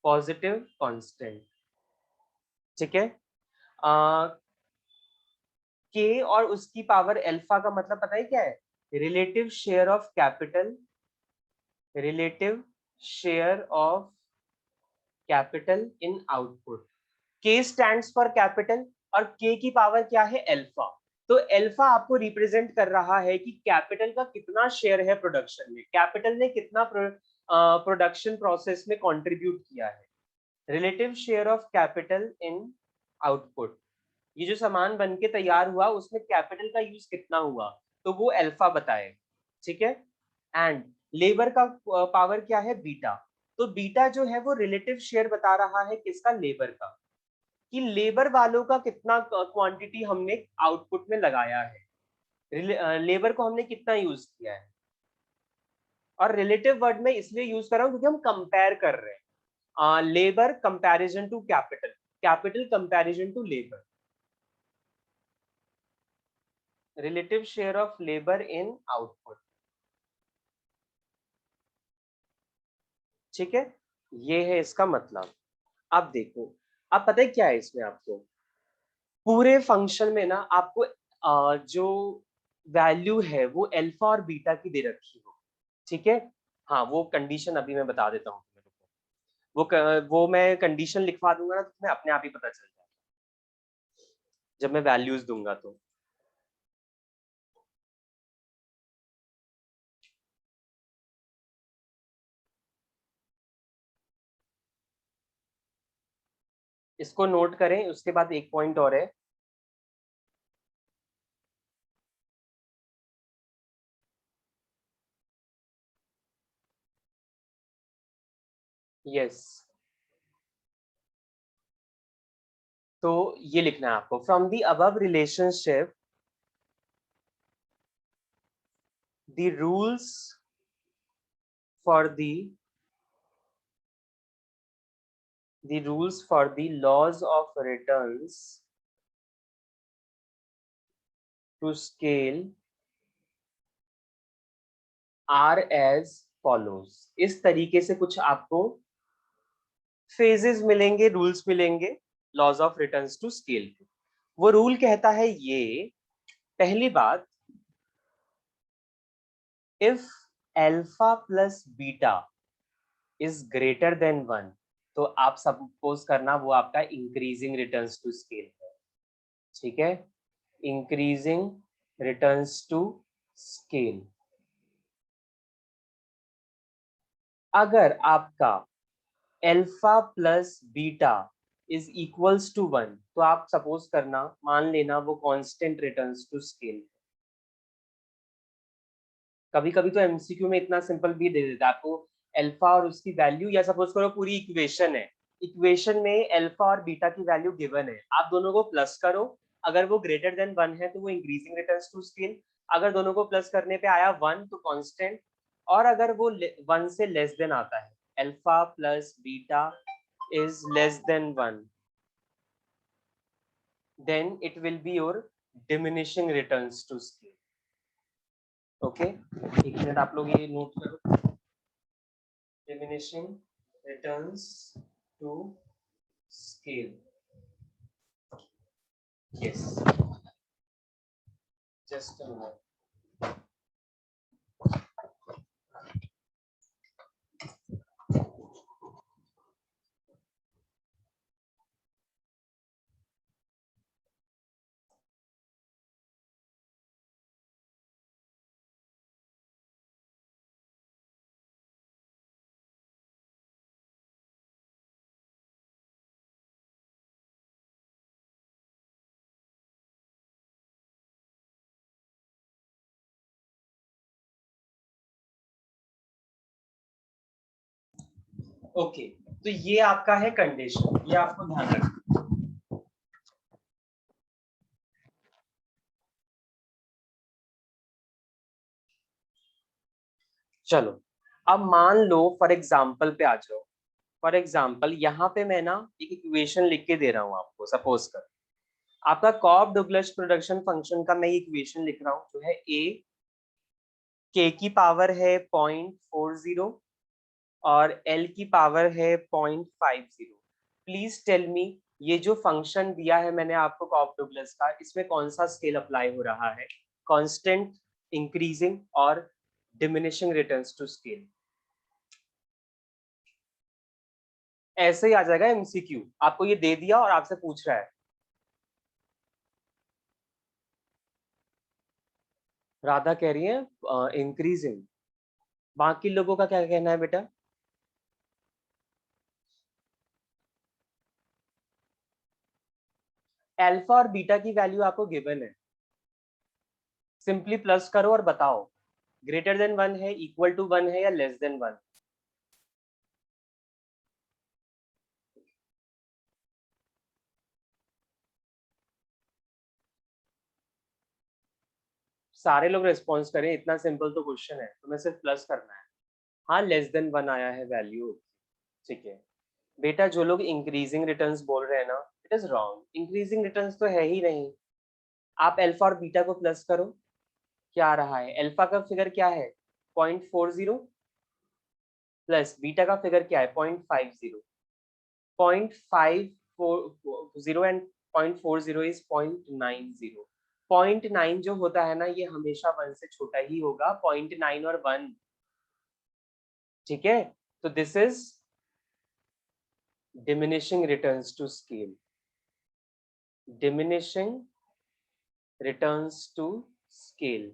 पॉजिटिव कांस्टेंट। ठीक है, के और उसकी पावर अल्फा का मतलब पता है क्या है? Relative share of capital, relative share of capital in output. के स्टैंड्स फॉर कैपिटल और के की पावर क्या है? अल्फा। तो अल्फा आपको रिप्रेजेंट कर रहा है कि कैपिटल का कितना शेयर है प्रोडक्शन में, कैपिटल ने कितना प्रोडक्शन प्रोसेस में कंट्रीब्यूट किया है। Relative share of capital in output, ये जो सामान बन के तैयार हुआ उसमें कैपिटल का यूज कितना हुआ, तो वो अल्फा बताए। ठीक है, एंड लेबर का पावर क्या है? बीटा। तो बीटा जो है वो रिलेटिव शेयर बता रहा है किसका? लेबर का, कि लेबर वालों का कितना क्वांटिटी हमने आउटपुट में लगाया है, लेबर को हमने कितना यूज किया है। और रिलेटिव वर्ड में इसलिए यूज कर रहा हूं क्योंकि हम कंपेयर कर रहे हैं, labour comparison to capital, capital comparison to labour, relative share of labour in output. ठीक है, ये है इसका मतलब। अब देखो, अब पता है क्या है इसमें आपको, पूरे फंक्शन में ना आपको जो वैल्यू है वो अल्फा और बीटा की दे रखी हो। ठीक है, हाँ वो कंडीशन अभी मैं बता देता हूँ तुम्हें, वो मैं कंडीशन लिखवा दूंगा ना, तो तुम्हें अपने आप ही पता चल जाएगा जब मैं वैल्यूज दूंगा तो। इसको नोट करें, उसके बाद एक पॉइंट और है। यस, तो ये लिखना है आपको, from the above relationship the rules for the laws of returns to scale are as follows. इस तरीके से कुछ आपको फेजेस मिलेंगे, रूल्स मिलेंगे laws of returns to scale. वो रूल कहता है ये, पहली बात, if alpha plus beta is greater than 1, तो आप सपोज करना वो आपका इंक्रीजिंग रिटर्न्स टू स्केल है। ठीक है, इंक्रीजिंग रिटर्न्स टू स्केल। अगर आपका alpha plus beta is equals to 1, तो आप सपोज करना, मान लेना वो कांस्टेंट रिटर्न्स टू स्केल। कभी कभी तो एमसीक्यू में इतना सिंपल भी दे देता है आपको, अल्फा और उसकी वैल्यू, या सपोज करो पूरी इक्वेशन है, इक्वेशन में अल्फा और बीटा की वैल्यू गिवन है, आप दोनों को प्लस करो, अगर वो ग्रेटर देन 1 है तो वो इंक्रीजिंग रिटर्न्स टू स्केल, अगर दोनों को प्लस करने पे आया 1 तो कांस्टेंट, और अगर वो 1 से लेस देन आता है, alpha plus beta is less than 1, then it will be your diminishing returns to scale. Okay, एक मिनट आप लोग ये नोट करो, diminishing returns to scale. Yes, just a minute. Okay, तो ये आपका है कंडीशन, ये आपको ध्यान रखना। चलो, अब मान लो फॉर एग्जाम्पल पे आ जाओ। फॉर एग्जाम्पल यहाँ पे मैं ना एक इक्वेशन लिख के दे रहा हूँ आपको, सपोज कर आपका कॉफ डुगलस प्रोडक्शन फंक्शन का मैं इक्वेशन लिख रहा हूँ, जो है ए के की पावर है 0.40 और एल की पावर है 0.50। प्लीज टेल मी, ये जो फंक्शन दिया है मैंने आपको कॉफ डुगलस का, इसमें कौन सा स्केल अप्लाई हो रहा है, कांस्टेंट, इंक्रीजिंग और डिमिनिशिंग रिटर्न्स टू स्केल? ऐसे ही आ जाएगा एमसीक्यू, आपको ये दे दिया और आपसे पूछ रहा है। राधा कह रही है इंक्रीजिंग, बाकी लोगों का क्या कहना है बेटा? अल्फा और बीटा की वैल्यू आपको गिवन है, सिंपली प्लस करो और बताओ ग्रेटर देन 1 है, इक्वल टू 1 है, या लेस देन 1। सारे लोग रिस्पॉन्स करें, इतना सिंपल तो क्वेश्चन है, तुम्हें सिर्फ प्लस करना है। हाँ, लेस देन 1 आया है वैल्यू, ठीक है बेटा। जो लोग इंक्रीजिंग रिटर्न्स बोल रहे हैं ना, it is wrong, increasing returns तो है ही नहीं। आप अल्फा और बीटा को प्लस करो, क्या आ रहा है, अल्फा का फिगर क्या है 0.40 प्लस बीटा का फिगर क्या है 0.50। 0.540 एंड 0.40 इज 0.90। 0.9 जो होता है ना, ये हमेशा 1 से छोटा ही होगा, 0.9 और 1, ठीक है। तो this is diminishing returns to scale, diminishing returns to scale,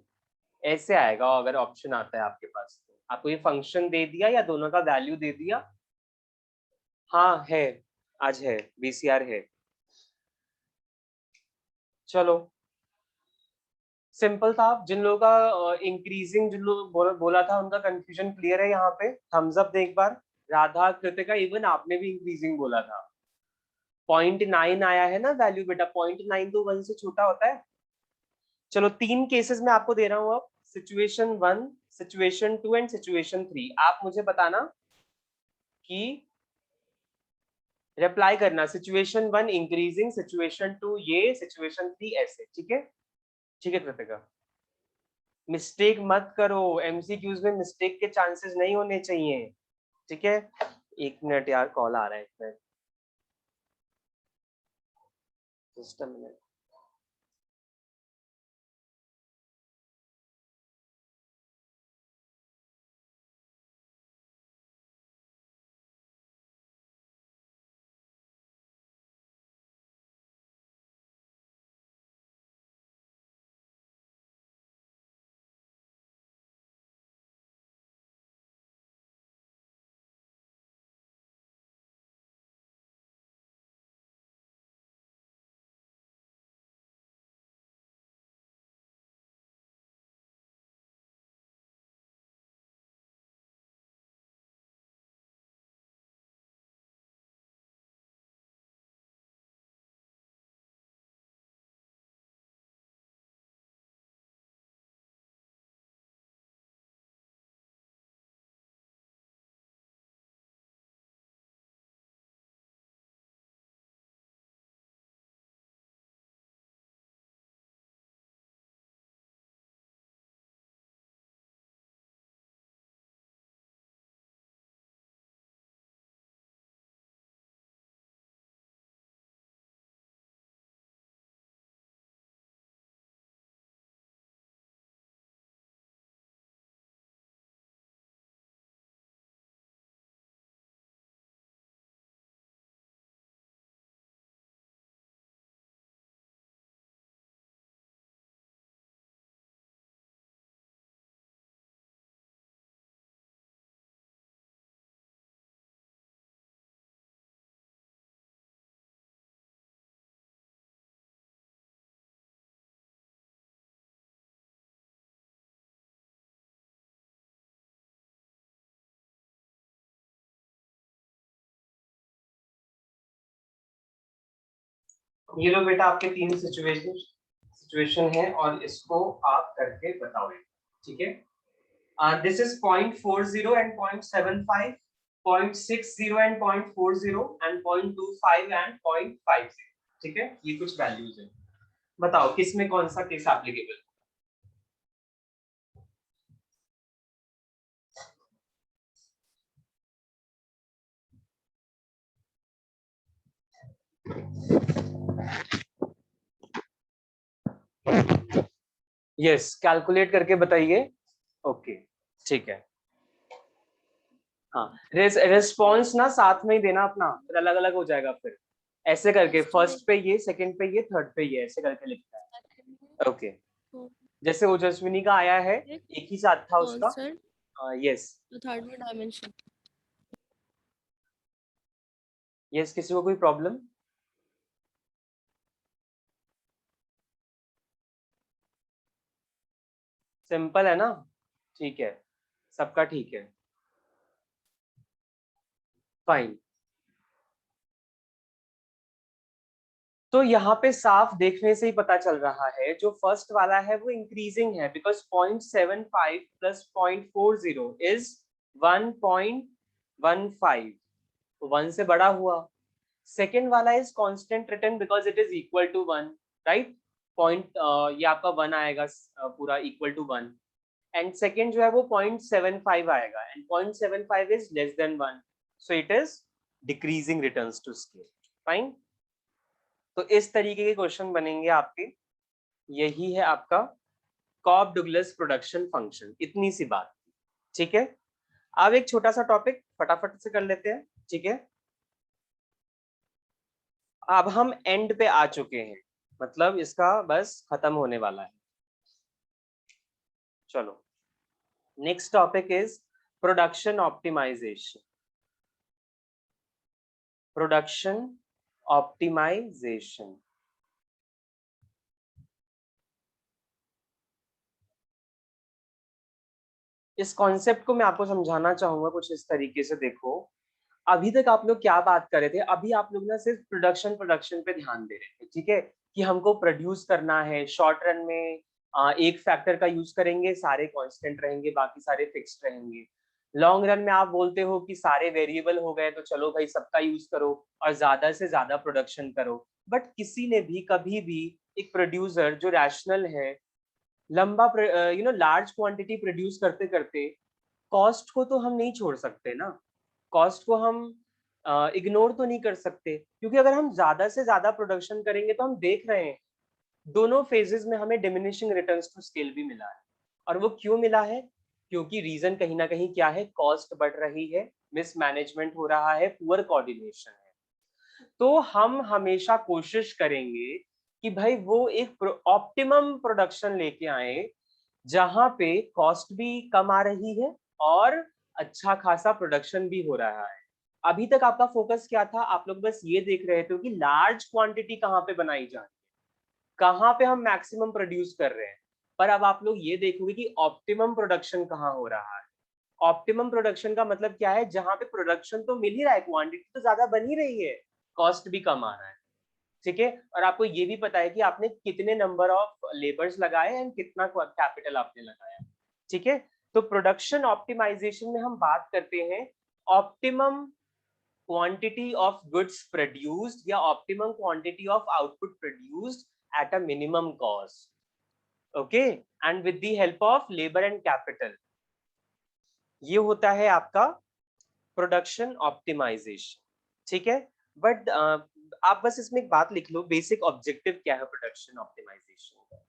ऐसे आएगा अगर ऑप्शन आता है आपके पास तो। आपको ये फंक्शन दे दिया या दोनों का वैल्यू दे दिया? हाँ है, आज है, बीसीआर है। चलो, सिंपल था। जिन लोगों का इंक्रीजिंग, जिन लोग बोला था उनका कंफ्यूजन क्लियर है यहाँ पे, थम्स अप दे एक बार। राधा, कृतिका, इवन आपने भी इंक्रीजिंग बोला था। 0.9 आया है ना वैल्यू बेटा, 0.9 तो 1 से छोटा होता है। चलो, 3 केसेस में आपको दे रहा हूँ अब, सिचुएशन 1, सिचुएशन 2 एंड सिचुएशन 3। आप मुझे बताना कि रिप्लाई करना, सिचुएशन 1 इंक्रीजिंग, सिचुएशन 2 ये, सिचुएशन 3 ऐसे, ठीक है? ठीक है कृतिका। मिस्टेक मत करो, एमसीक्यूज में मिस्टेक के चांसेस नहीं होने चाहिए, ठीक है। एक मिनट यार, कॉल आ रहा है, एक मिनट, जस्ट अ मिनट। ये लो बेटा, आपके तीन सिचुएशन है और इसको आप करके बताओ, ठीक है। This is 0.40 and 0.75, 0.60 and 0.40 and 0.25 and 0.50, ठीक है। ये कुछ वैल्यूज है, बताओ किस में कौन सा केस एप्लीकेबल। यस, कैलकुलेट करके बताइए। ओके, ठीक है। हाँ, रिस्पॉन्स ना साथ में ही देना अपना, फिर अलग अलग हो जाएगा फिर। ऐसे करके फर्स्ट पे ये, सेकंड पे ये, थर्ड पे ये, ऐसे करके लिखता है। ओके, जैसे ओजस्विनी का आया है, एक ही साथ था उसका। यस, थर्ड में डायमेंशन। यस, किसी को कोई प्रॉब्लम? सिंपल है ना, ठीक है, सबका ठीक है, फाइन। तो यहाँ पे साफ देखने से ही पता चल रहा है, जो फर्स्ट वाला है वो इंक्रीजिंग है, बिकॉज 0.75 प्लस 0.40 इज 1.15, तो 1 से बड़ा हुआ। सेकेंड वाला is constant return because it is equal to 1, right. Point ये आपका 1 आएगा, पूरा इक्वल टू 1। एंड सेकेंड जो है वो 0.75 आएगा, and 0.75 is less than 1, so it is decreasing returns to scale, fine. तो इस तरीके के क्वेश्चन बनेंगे आपके। यही है आपका कॉब डुगलस प्रोडक्शन फंक्शन, इतनी सी बात, ठीक है। अब एक छोटा सा टॉपिक फटाफट से कर लेते हैं, ठीक है। अब हम एंड पे आ चुके हैं, मतलब इसका बस खत्म होने वाला है। चलो, next topic is production optimisation. Production optimisation, इस कॉन्सेप्ट को मैं आपको समझाना चाहूंगा कुछ इस तरीके से। देखो, अभी तक आप लोग क्या बात कर रहे थे, अभी आप लोग ना सिर्फ प्रोडक्शन प्रोडक्शन पे ध्यान दे रहे थे, ठीक है, कि हमको प्रोड्यूस करना है। शॉर्ट रन में एक फैक्टर का यूज करेंगे, सारे कांस्टेंट रहेंगे, बाकी सारे फिक्स्ड रहेंगे। लॉन्ग रन में आप बोलते हो कि सारे वेरिएबल हो गए, तो चलो भाई सबका यूज करो और ज्यादा से ज्यादा प्रोडक्शन करो। बट किसी ने भी कभी भी, एक प्रोड्यूसर जो रैशनल है, लंबा लार्ज क्वांटिटी प्रोड्यूस करते करते कॉस्ट को तो हम नहीं छोड़ सकते ना, कॉस्ट को हम इग्नोर तो नहीं कर सकते, क्योंकि अगर हम ज्यादा से ज्यादा प्रोडक्शन करेंगे तो हम देख रहे हैं दोनों फेजेस में हमें डिमिनिशिंग रिटर्न्स टू स्केल भी मिला है। और वो क्यों मिला है? क्योंकि रीजन कहीं ना कहीं क्या है, कॉस्ट बढ़ रही है, मिसमैनेजमेंट हो रहा है, पुअर कोऑर्डिनेशन है। तो हम हमेशा कोशिश करेंगे कि भाई वो एक ऑप्टिमम प्रोडक्शन लेके आए जहां पे कॉस्ट भी कम आ रही है और अच्छा खासा प्रोडक्शन भी हो रहा है। अभी तक आपका फोकस क्या था? आप लोग बस ये देख रहे थे कि लार्ज क्वांटिटी कहाँ पे बनाई जा रही है, कहाँ पे हम मैक्सिमम प्रोड्यूस कर रहे हैं। पर अब आप लोग ये देखोगे कि ऑप्टिमम प्रोडक्शन कहाँ हो रहा है। ऑप्टिमम प्रोडक्शन का मतलब क्या है? जहां पे प्रोडक्शन तो मिल ही रहा है, क्वांटिटी तो ज्यादा बन ही रही है, कॉस्ट भी कम आ रहा है। ठीक है, और आपको ये भी पता है कि आपने कितने नंबर ऑफ लेबर्स लगाए एंड कितना कैपिटल आपने लगाया। ठीक है, तो प्रोडक्शन ऑप्टिमाइजेशन में हम बात करते हैं optimum quantity of goods produced या optimum quantity of output produced at a minimum cost. Okay, and with the help of labour and capital, ये होता है आपका प्रोडक्शन ऑप्टिमाइजेशन। ठीक है, बट आप बस इसमें एक बात लिख लो, बेसिक ऑब्जेक्टिव क्या है प्रोडक्शन ऑप्टिमाइजेशन का।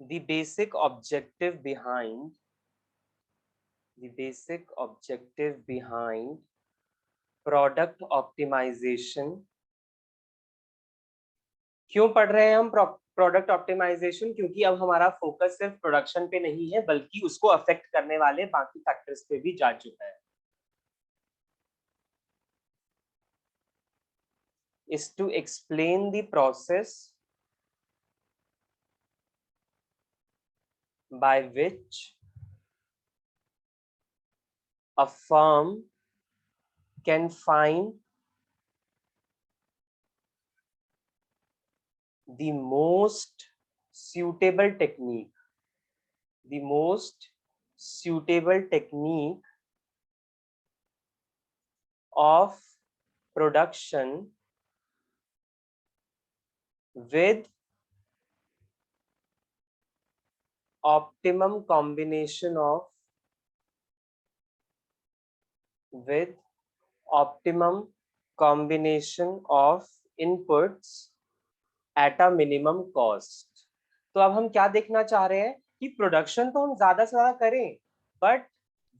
the basic objective behind the basic objective behind product optimization, क्यों पढ़ रहे हैं हम प्रोडक्ट ऑप्टिमाइजेशन? क्योंकि अब हमारा फोकस सिर्फ प्रोडक्शन पे नहीं है, बल्कि उसको अफेक्ट करने वाले बाकी फैक्टर्स पे भी जा चुका है। is to explain the process by which a firm can find the most suitable technique, the most suitable technique of production with optimum combination of with optimum combination of inputs at a minimum cost। तो अब हम क्या देखना चाह रहे हैं कि production तो हम ज्यादा से ज्यादा करें, बट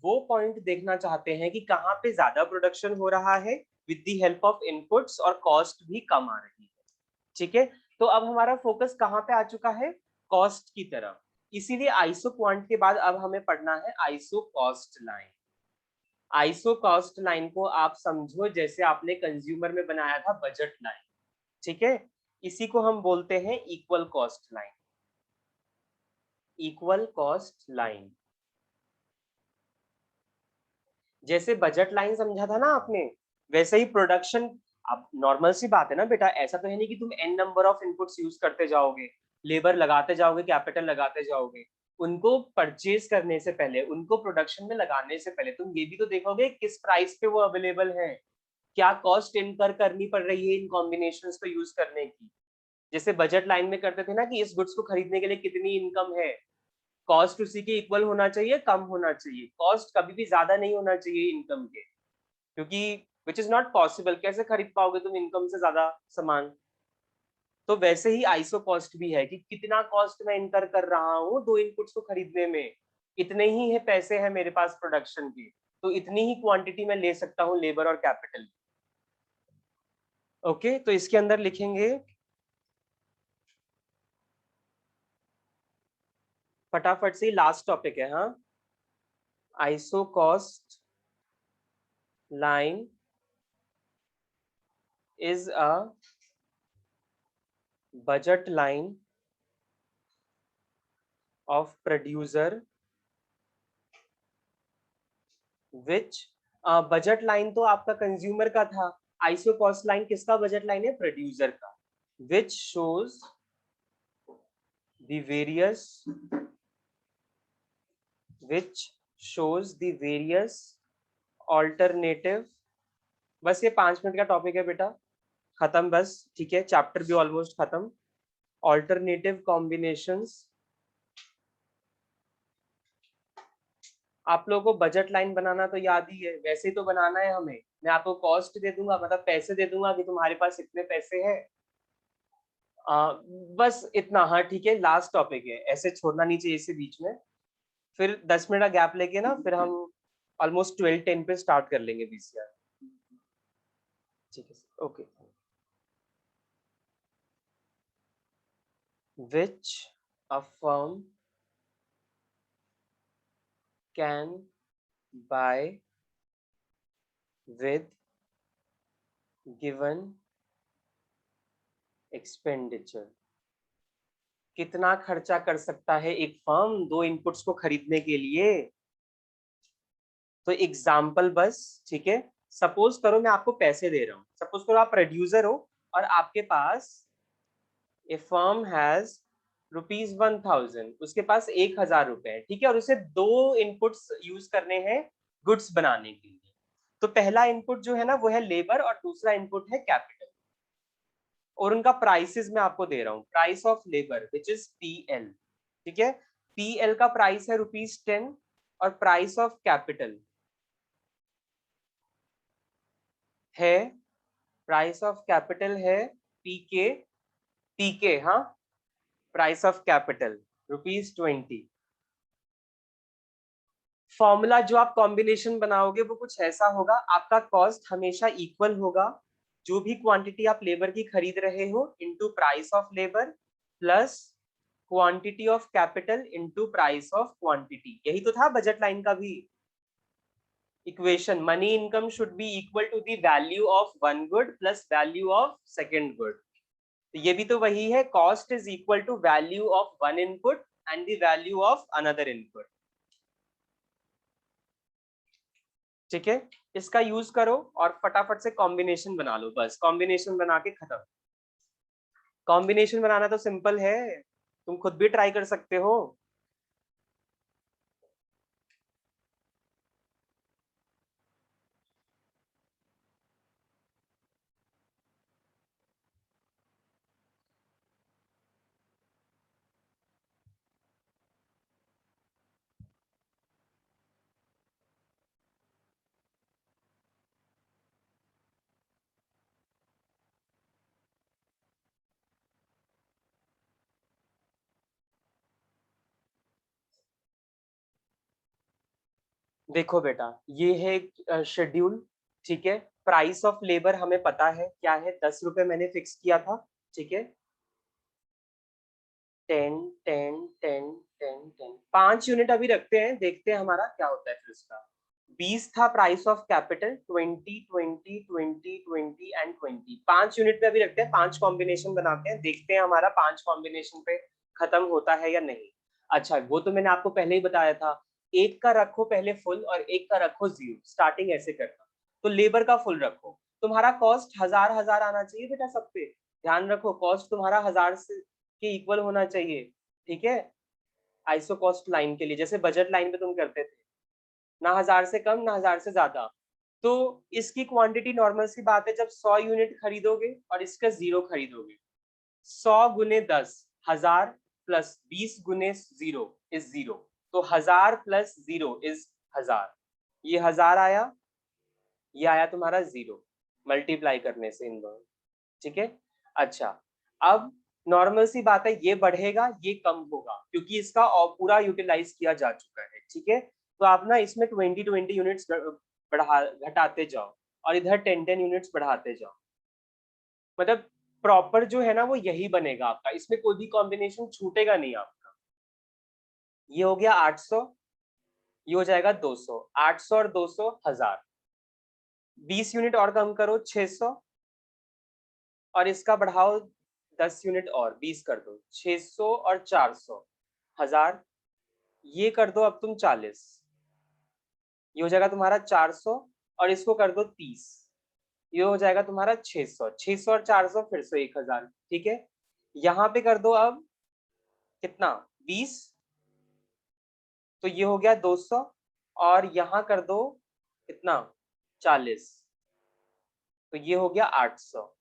वो पॉइंट देखना चाहते हैं कि कहाँ पे ज्यादा प्रोडक्शन हो रहा है with the help of inputs और कॉस्ट भी कम आ रही है। ठीक है, तो अब हमारा फोकस कहाँ पे आ चुका है? कॉस्ट की तरफ। इसीलिए आइसो क्वांट के बाद अब हमें पढ़ना है iso cost line. Iso cost line को आप समझो जैसे आपने कंज्यूमर में बनाया था बजट लाइन। ठीक है, इसी को हम बोलते हैं equal cost line. Equal cost line, जैसे बजट लाइन समझा था ना आपने, वैसे ही प्रोडक्शन। अब नॉर्मल सी बात है ना बेटा, ऐसा तो है नहीं कि तुम N number of inputs use करते जाओगे, लेबर लगाते जाओगे, कैपिटल लगाते जाओगे। उनको परचेज करने से पहले, उनको प्रोडक्शन में लगाने से पहले तुम ये भी तो देखोगे किस प्राइस पे वो अवेलेबल है, क्या कॉस्ट इनकर करनी पड़ रही है इन कॉम्बिनेशंस को यूज करने की। जैसे बजट लाइन में करते थे ना कि इस गुड्स को खरीदने के लिए कितनी इनकम है, कॉस्ट उसी के इक्वल होना चाहिए, कम होना चाहिए, कॉस्ट कभी भी ज्यादा नहीं होना चाहिए इनकम के, क्योंकि विच इज नॉट पॉसिबल, कैसे खरीद पाओगे तुम इनकम से ज्यादा सामान। तो वैसे ही आइसो कॉस्ट भी है कि कितना कॉस्ट मैं इनकर कर रहा हूँ दो इनपुट्स को खरीदने में, इतने ही है पैसे हैं मेरे पास प्रोडक्शन के, तो इतनी ही क्वांटिटी में ले सकता हूँ लेबर और कैपिटल। ओके, तो इसके अंदर लिखेंगे, फटाफट से लास्ट टॉपिक है, हाँ। Iso cost line is a budget line of producer which budget line तो आपका कंज्यूमर का था, आइसो कॉस्ट लाइन किसका बजट लाइन है? प्रोड्यूसर का। which shows the various alternative। बस ये 5 मिनट का टॉपिक है बेटा, खत्म बस, ठीक है, चैप्टर भी ऑलमोस्ट खत्म। Alternative combinations. आप लोगों को बजट लाइन बनाना तो याद ही है, वैसे ही तो बनाना है हमें। मैं आपको कॉस्ट दे दूंगा, मतलब पैसे दे दूंगा कि तुम्हारे पास इतने पैसे हैं। बस इतना, हाँ ठीक है, लास्ट टॉपिक है, ऐसे छोड़ना नहीं चाहिए इसे बीच में। फिर 10 मिनट का गैप लेके ना, फिर हम ऑलमोस्ट 12:10 पे स्टार्ट कर लेंगे VCR। ठीक है, okay. Which a firm can buy with given expenditure। कितना खर्चा कर सकता है एक फर्म दो इनपुट्स को खरीदने के लिए। तो एग्जाम्पल बस, ठीक है, सपोज करो मैं आपको पैसे दे रहा हूं, सपोज करो आप प्रोड्यूसर हो और आपके पास ए फर्म हैज ₹1000, उसके पास 1000 रुपए है, ठीक है, और उसे दो इनपुट्स यूज करने हैं गुड्स बनाने के लिए। तो पहला इनपुट जो है ना वो है लेबर और दूसरा इनपुट है कैपिटल। और उनका प्राइसेस मैं आपको दे रहा हूँ, price of labour which is PL, ठीक है। PL का प्राइस है ₹10 और प्राइस ऑफ कैपिटल है, प्राइस ऑफ कैपिटल है PK। PK, हाँ, प्राइस ऑफ कैपिटल ₹20। फॉर्मूला जो आप कॉम्बिनेशन बनाओगे वो कुछ ऐसा होगा, आपका कॉस्ट हमेशा इक्वल होगा जो भी क्वांटिटी आप लेबर की खरीद रहे हो into price of labour plus quantity of capital into price of quantity. यही तो था बजट लाइन का भी equation, money income should be equal to the value of one good plus value of second good. तो ये भी तो वही है, cost is equal to value of one input and the value of another input, ठीक है। इसका use करो और फटाफट से कॉम्बिनेशन बना लो, बस कॉम्बिनेशन बना के खत्म। कॉम्बिनेशन बनाना तो सिंपल है, तुम खुद भी ट्राई कर सकते हो। देखो बेटा, ये है एक शेड्यूल, ठीक है। प्राइस ऑफ लेबर हमें पता है क्या है, 10 रुपए मैंने फिक्स किया था, ठीक है। 10 10 10 10 10 5 यूनिट अभी रखते हैं, देखते हैं हमारा क्या होता है फिर उसका। 20 था price of capital, 20 20 20 20 and 20, 5 unit पे अभी रखते हैं, 5 कॉम्बिनेशन बनाते हैं, देखते हैं हमारा 5 कॉम्बिनेशन पे खत्म होता है या नहीं। अच्छा, वो तो मैंने आपको पहले ही बताया था, एक का रखो पहले फुल और एक का रखो जीरो, स्टार्टिंग ऐसे करना। तो लेबर का फुल रखो, तुम्हारा कॉस्ट 1000 आना चाहिए बेटा सब पे, ध्यान रखो कॉस्ट तुम्हारा 1000 से के इक्वल होना चाहिए, ठीक है। आइसो कॉस्ट लाइन के लिए जैसे बजट लाइन पे तुम करते थे, ना 1000 से कम ना 1000 से ज्यादा। तो इसकी क्वांटिटी नॉर्मल सी बात है, जब 100 यूनिट खरीदोगे और इसका जीरो खरीदोगे, 100 × 10 1000 प्लस 20 × 0 इज जीरो। तो 1000 प्लस जीरो इज 1000, ये 1000 आया, ये आया तुम्हारा जीरो, मल्टीप्लाई करने से इन दोनों, ठीक है। अच्छा, अब नॉर्मल सी बात है, ये बढ़ेगा ये कम होगा क्योंकि इसका पूरा यूटिलाइज किया जा चुका है, ठीक है। तो आप ना इसमें 20 20 यूनिट्स बढ़ा घटाते जाओ और इधर 10 10 यूनिट्स बढ़ाते जाओ, मतलब प्रॉपर जो है ना वो यही बनेगा आपका, इसमें कोई भी कॉम्बिनेशन छूटेगा नहीं आपका। ये हो गया 800, ये हो जाएगा 200, 800 और 200 1000, 20 यूनिट और कम करो 600, और इसका बढ़ाओ 10 यूनिट और 20 कर दो 600 और 400 1000, ये कर दो अब तुम 40, ये हो जाएगा तुम्हारा 400 और इसको कर दो 30, ये हो जाएगा तुम्हारा 600, 600 और 400 फिर से 1000, ठीक है। यहाँ पे कर दो अब कितना, 20, तो ये हो गया 200, और यहाँ कर दो कितना, 40, तो ये हो गया 800।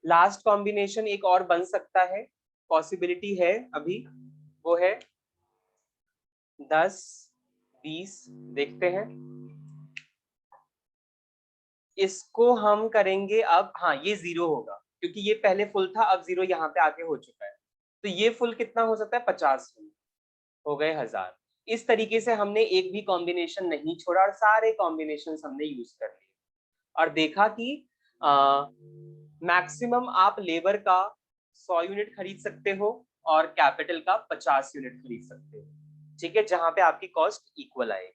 लास्ट कॉम्बिनेशन एक और बन सकता है, पॉसिबिलिटी है अभी, वो है 10, 20, देखते हैं। इसको हम करेंगे अब, हाँ ये 0 होगा क्योंकि ये पहले फुल था, अब 0 यहाँ पे आके हो चुका है, तो ये फुल कितना हो सकता है, 50 फुल, हो गए 1000। इस तरीके से हमने एक भी कॉम्बिनेशन नहीं छोड़ा और सारे कॉम्बिनेशन हमने यूज कर लिए और देखा कि मैक्सिमम आप लेबर का 100 यूनिट खरीद सकते हो और कैपिटल का 50 यूनिट खरीद सकते हो, ठीक है, जहां पे आपकी कॉस्ट इक्वल आए।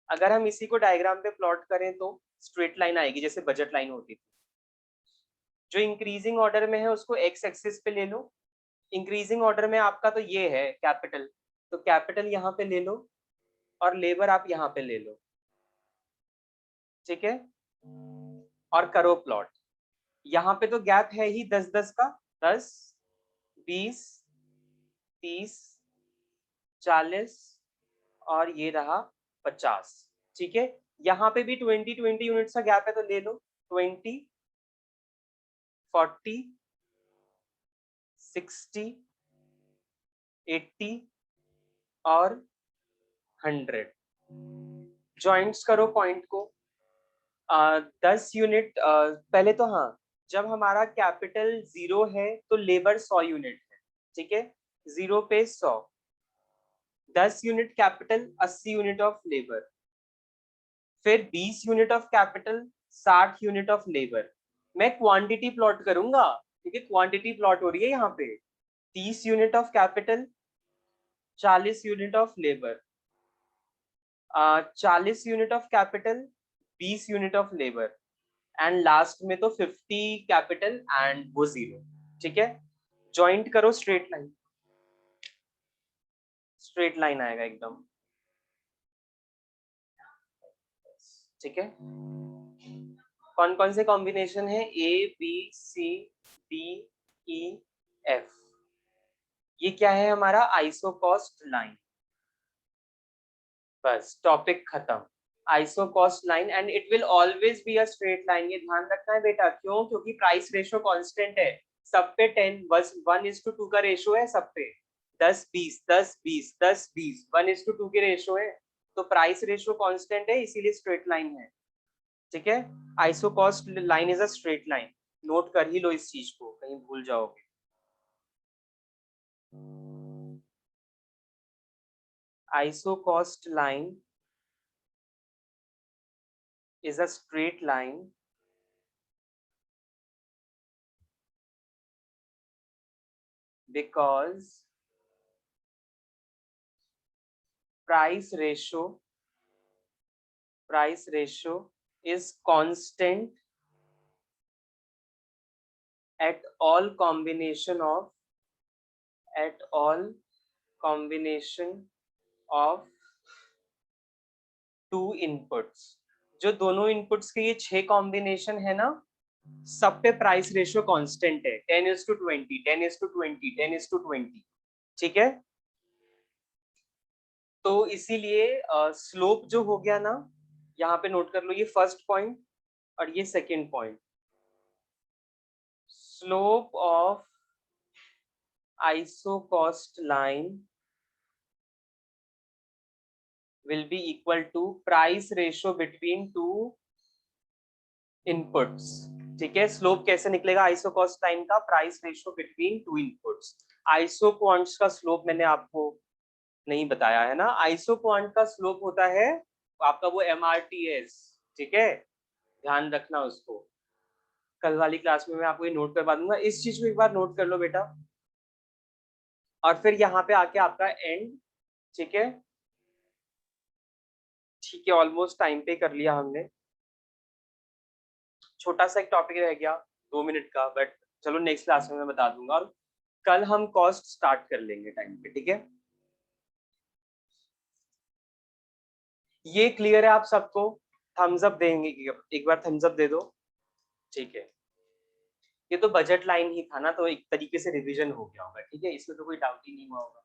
अगर हम इसी को डायग्राम पे प्लॉट करें तो स्ट्रेट लाइन आएगी जैसे बजट लाइन होती थी। जो इंक्रीजिंग ऑर्डर में है उसको एक्स एक्सिस पे ले लो। इंक्रीजिंग ऑर्डर में आपका तो ये है कैपिटल, तो कैपिटल यहाँ पे ले लो और लेबर आप यहाँ पे ले लो, ठीक है, और करो प्लॉट। यहाँ पे तो गैप है ही 10-10 का, 10, 20, 30, 40 और ये रहा 50, ठीक है। यहाँ पे भी 20-20 यूनिट्स का गैप है तो ले लो, 20, 40, 60, 80 और 100। ज्वाइंट्स करो पॉइंट को। 10 यूनिट पहले तो, हाँ, जब हमारा कैपिटल 0 है तो लेबर 100 यूनिट है, ठीक है, 0 पे 100, 10 unit capital 80 unit of labour, फिर 20 unit of capital 60 unit of labour. मैं क्वांटिटी प्लॉट करूंगा, ठीक है, क्वांटिटी प्लॉट हो रही है यहाँ पे, 30 unit of capital, 40 unit of labour, 40 unit of capital, 20 unit of labour, and last में तो 50 कैपिटल एंड वो 0, ठीक है। ज्वाइंट करो स्ट्रेट लाइन, स्ट्रेट लाइन आएगा एकदम, ठीक है। कौन कौन से कॉम्बिनेशन है, A B C D E F, ये क्या है हमारा आइसोकॉस्ट लाइन, बस टॉपिक खत्म। Isocost line and it will always be a straight line, ये ध्यान रखना है बेटा, क्यों, क्योंकि प्राइस रेशो कांस्टेंट है, सब पे 10 बस 1:2 का रेशो है, सब पे 10-20 10-20 10-20 1:2 के रेशो है, तो प्राइस रेशो कांस्टेंट है इसीलिए स्ट्रेट लाइन है, ठीक है। Isocost line is a straight line, note कर ही लो इस चीज को, कहीं भूल जाओगे। Isocost line is a straight line because price ratio is constant at all combination of two inputs। जो दोनों इनपुट्स के ये 6 कॉम्बिनेशन है ना, सब पे प्राइस रेशियो कांस्टेंट है, 10:20 10:20 10:20, ठीक है। तो इसीलिए स्लोप जो हो गया ना, यहाँ पे नोट कर लो, ये फर्स्ट पॉइंट और ये second point, slope of isocost line will be equal to price ratio between two inputs, ठीक है। स्लोप कैसे निकलेगा आइसोकॉस्ट लाइन का, price ratio between two inputs. Isoquants का स्लोप मैंने आपको नहीं बताया है ना, आइसोक्वांट का स्लोप होता है आपका वो MRTS, ठीक है, ध्यान रखना उसको, कल वाली क्लास में मैं आपको ये नोट करवा दूंगा, इस चीज को एक बार नोट कर लो बेटा। और फिर यहाँ पे आके आपका एंड, ठीक है, ठीक है, ऑलमोस्ट टाइम पे कर लिया हमने, छोटा सा एक टॉपिक रह गया 2 मिनट का, बट चलो नेक्स्ट क्लास में मैं बता दूंगा, और कल हम कॉस्ट स्टार्ट कर लेंगे टाइम पे, ठीक है। ये क्लियर है आप सबको? थम्स अप देंगे, एक बार थम्स अप दे दो। ठीक है, ये तो बजट लाइन ही था ना, तो एक तरीके से रिवीजन हो गया होगा। ठीक है, इसमें तो कोई डाउट ही नहीं हुआ होगा।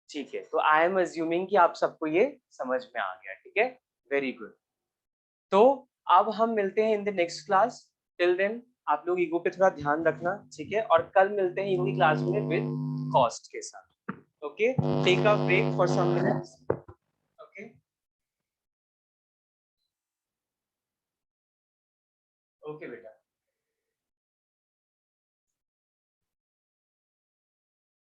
ठीक है, तो आई एम अज्यूमिंग कि आप सबको ये समझ में आ गया। ठीक है, वेरी गुड। तो अब हम मिलते हैं in the next class. Till then आप लोग ईगो पे थोड़ा ध्यान रखना, ठीक है, और कल मिलते हैं ईगो की क्लास में विद कॉस्ट के साथ। Okay, take a break for some minutes. Okay, okay बेटा।